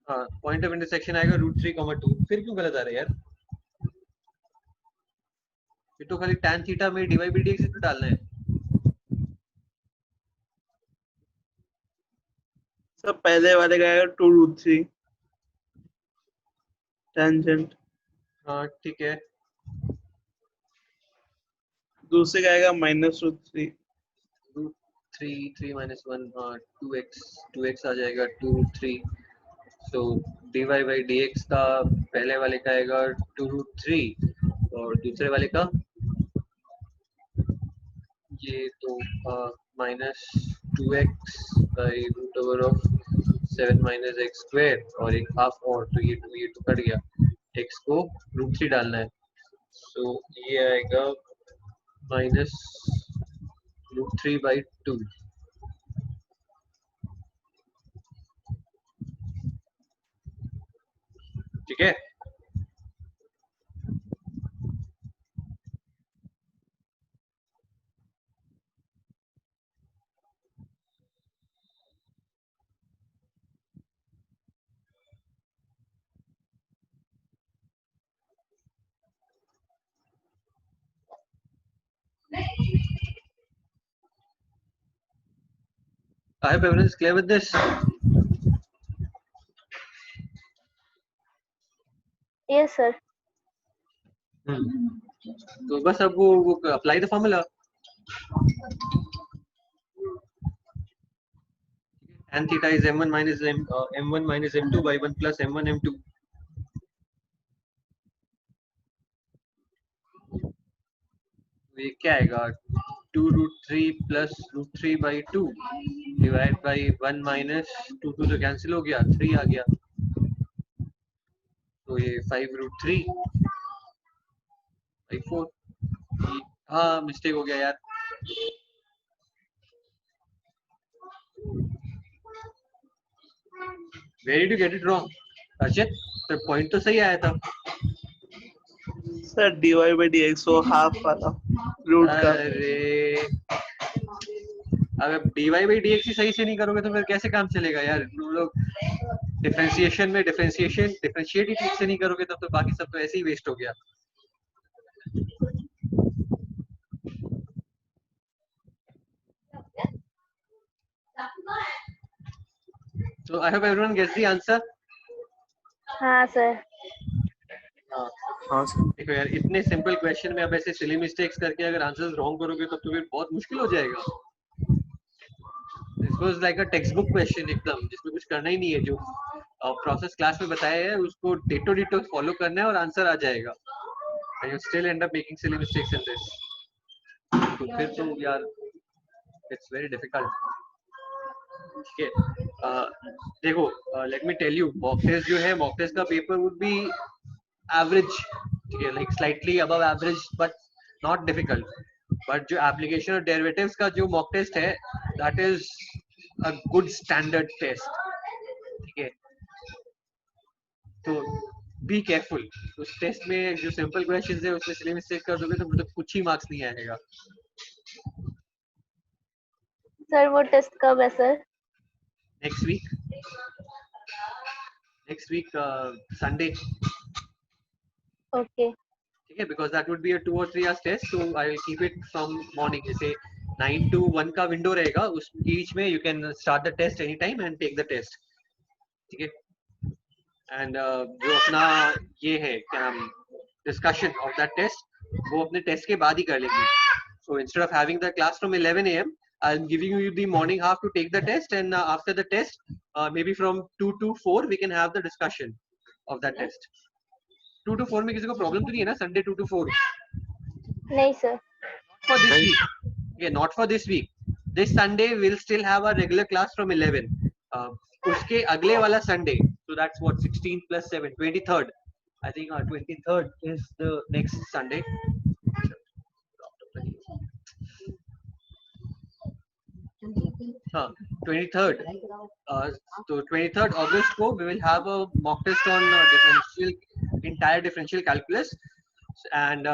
S1: हाँ, point of intersection आएगा root 3, 2. फिर क्यों गलत आ रहा है यार? फिर तो खाली tan theta में dy by dx तो डालना है.
S4: सर पहले वाले का आएगा 2 root 3 tangent.
S1: हाँ ठीक है.
S4: दूसरे का आएगा minus root 3.
S1: Root 3 3 minus 1 2x आ जाएगा 2 root 3. So dy by dx का पहले वाले का आएगा 2√3 और दूसरे वाले का ये तो -2x by root over of 7 minus x square और एक हाफ और तो ये तो कट गया, x को √3 डालना है, so ये आएगा -√3/2। ठीक है, I hope everyone is clear with this.
S3: Yes, sir.
S1: तो बस अब वो apply the formula. Tan theta is m1 minus m1 minus m2 by 1 plus m1 m2. ये क्या आएगा 2√3 plus √3/2 डिवाइड by 1 minus 2 तो कैंसिल हो गया, 3 आ गया, तो ये 5√3/4। हाँ मिस्टेक हो गया यार, Where did you get it wrong? Archit, तो पॉइंट तो सही आया था।
S4: सर dy by dx वो हाफ वाला रूट का।
S1: अरे अगर dy by dx ही सही से नहीं करोगे तो फिर कैसे काम चलेगा यार, तुम लोग डिफरेंशिएशन में डिफरेंशिएट ही ठीक से नहीं करोगे तब तो बाकी सब तो ऐसे ही वेस्ट हो गया। So I hope everyone gets the answer.
S3: हाँ सर।
S9: हाँ सर।
S1: देखो यार इतने सिंपल क्वेश्चन में अब ऐसे सिली मिस्टेक्स करके अगर आंसर्स रॉन्ग करोगे तब तो फिर बहुत मुश्किल हो जाएगा। This was like a textbook question एकदम, जिसमें कुछ करना ही नहीं है, जो प्रोसेस क्लास में बताया है उसको डिटो डिटो फॉलो करना है और आंसर आ जाएगा। And you still end up making silly mistakes in this. तो फिर तो यार it's very difficult. ठीक है, देखो let me tell you, mock test जो है, मॉक टेस्ट का पेपर वुड बी एवरेज, ठीक है, like slightly above average but not difficult, but जो एप्लीकेशन और डेरिवेटिव्स का जो मॉक टेस्ट है that is a good standard test, ठीक है, तो बी केयरफुल। उस टेस्ट में जो सिंपल क्वेश्चंस है उसमें सिली मिस्टेक कर दोगे तो मतलब कुछ ही मार्क्स नहीं आएगा।
S3: सर वो टेस्ट कब है sir?
S1: Next week Sunday.
S3: Okay.
S1: ठीक है, because that would be a 2 or 3 hours test, so I will keep it from morning. जैसे 9 to 1 का विंडो रहेगा, उस बीच में you can start the test anytime and take the test. ठीक है, and जो अपना ये है क्या discussion of that test, वो अपने टेस्ट के बाद ही कर लेंगे। So instead of having the class from 11 AM, I'm giving you the morning half to take the test, and after the test, maybe from 2 to 4 we can have the discussion of that test. 2 to 4 में किसी को problem तो नहीं है ना? Sunday 2 to 4?
S3: नहीं sir.
S1: For this week, yeah, not for this week. This Sunday we'll still have a regular class from 11. उसके अगले वाला Sunday, so that's what 16 plus 7, 23rd. I think 23rd is the next Sunday. हाँ 23rd, तो 23rd August को we will have a mock test on entire differential calculus, and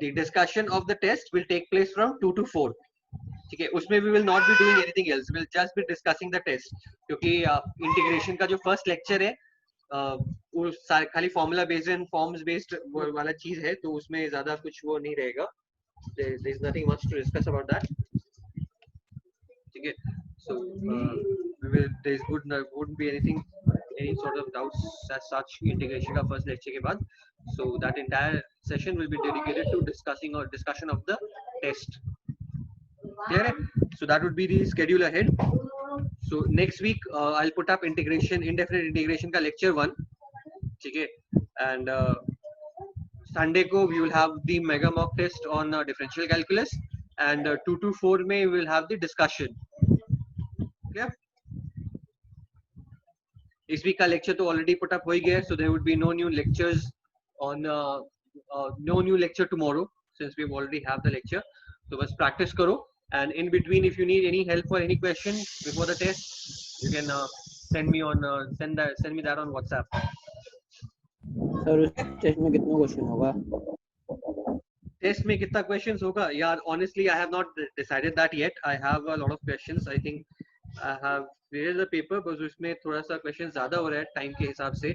S1: the discussion of the test will take place from 2 to 4. ठीक है, उसमें we will not be doing anything else, we will just be discussing the test, क्योंकि integration का जो first lecture है वो खाली formula based and forms based वाला चीज है, तो उसमें ज्यादा कुछ वो नहीं रहेगा, there is nothing much to discuss about that. ठीक है, so there wouldn't be any sort of doubts as such integration का first lecture के बाद, so that entire session will be dedicated to discussion of the test. Clear है? So that would be the schedule ahead So next week I'll put up integration, indefinite integration का lecture 1, ठीक है, and Sunday को we will have the mega mock test on differential calculus, and 2 to 4 में we will have the discussion. Yeah. This week का lecture तो already put up हो ही गया, so there would be no new lectures on no new lecture tomorrow since we already have the lecture. So बस practice करो, and in between if you need any help or any question before the test, you can send me that on WhatsApp.
S6: Sir उस test में कितना question होगा?
S1: Test में कितना questions होगा यार, honestly I have not decided that yet. I have a lot of questions. I think I have created the paper, but उसमें थोड़ा सा क्वेश्चन ज्यादा हो रहा है टाइम के हिसाब से,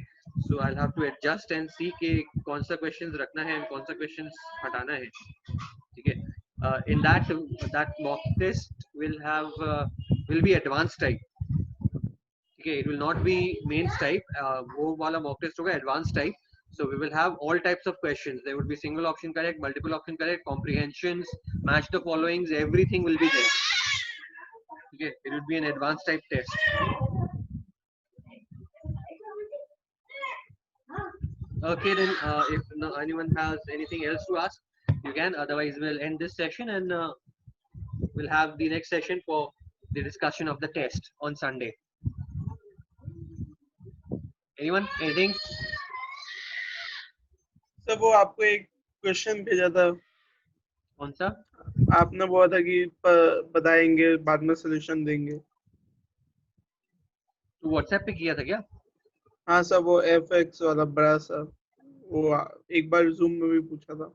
S1: so I'll have to adjust and see कि कौन सा क्वेश्चंस रखना है और कौन सा क्वेश्चंस हटाना है, ठीक है. In that mock test will be advanced type, okay, it will not be mains type. वो वाला mock test होगा advanced type. So we will have all types of questions. There would be single option correct, multiple option correct, comprehensions, match the followings, everything will be there. Okay, it will be an advanced type test. Okay, then if anyone has anything else to ask, you can. Otherwise, we'll end this session and we'll have the next session for the discussion of the test on Sunday. Anyone? Anything?
S4: Sir वो आपको एक question भेजा था,
S1: कौन सा?
S4: आपने बोला था कि बताएंगे बाद में सॉल्यूशन देंगे.
S1: तो व्हाट्सएप पे किया था क्या?
S4: हाँ सर, वो fx वाला बड़ा सा, वो एक बार जूम में भी पूछा था.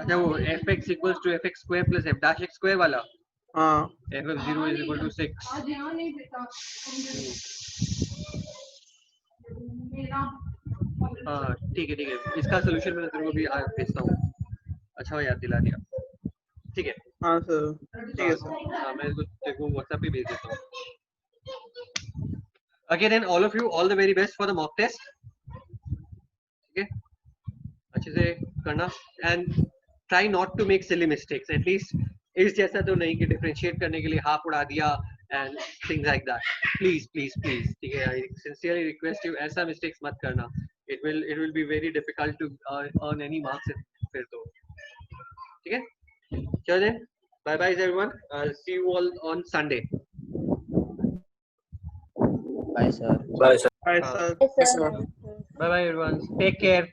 S1: अच्छा, वो fx equals to fx square plus f dash x square वाला.
S4: हाँ.
S1: f(0) is equal to 6. हाँ ठीक है, इसका सोल्यूशन मैं तेरे को भी भेजता हूँ. अच्छा हो याद दिला दिया, ठीक है.
S4: हाँ सर, ठीक है सर.
S1: हाँ मैं तेरे को व्हाट्सएप पे भेज देता हूँ. Okay, then all of you, all the very best for the mock test. ठीक है, अच्छे से करना and try not to make silly mistakes. At least इस जैसा तो नहीं कि differentiate करने के लिए हाफ उड़ा दिया and things like that. Please, ठीक है, I sincerely request you, ऐसा mistakes मत करना. It will be very difficult to earn any marks फिर तो. ठीक है, चलो then, bye bye everyone. I'll see you all on Sunday.
S6: Bye sir.
S4: Bye sir.
S3: Yes, sir.
S1: Bye bye everyone. Take care.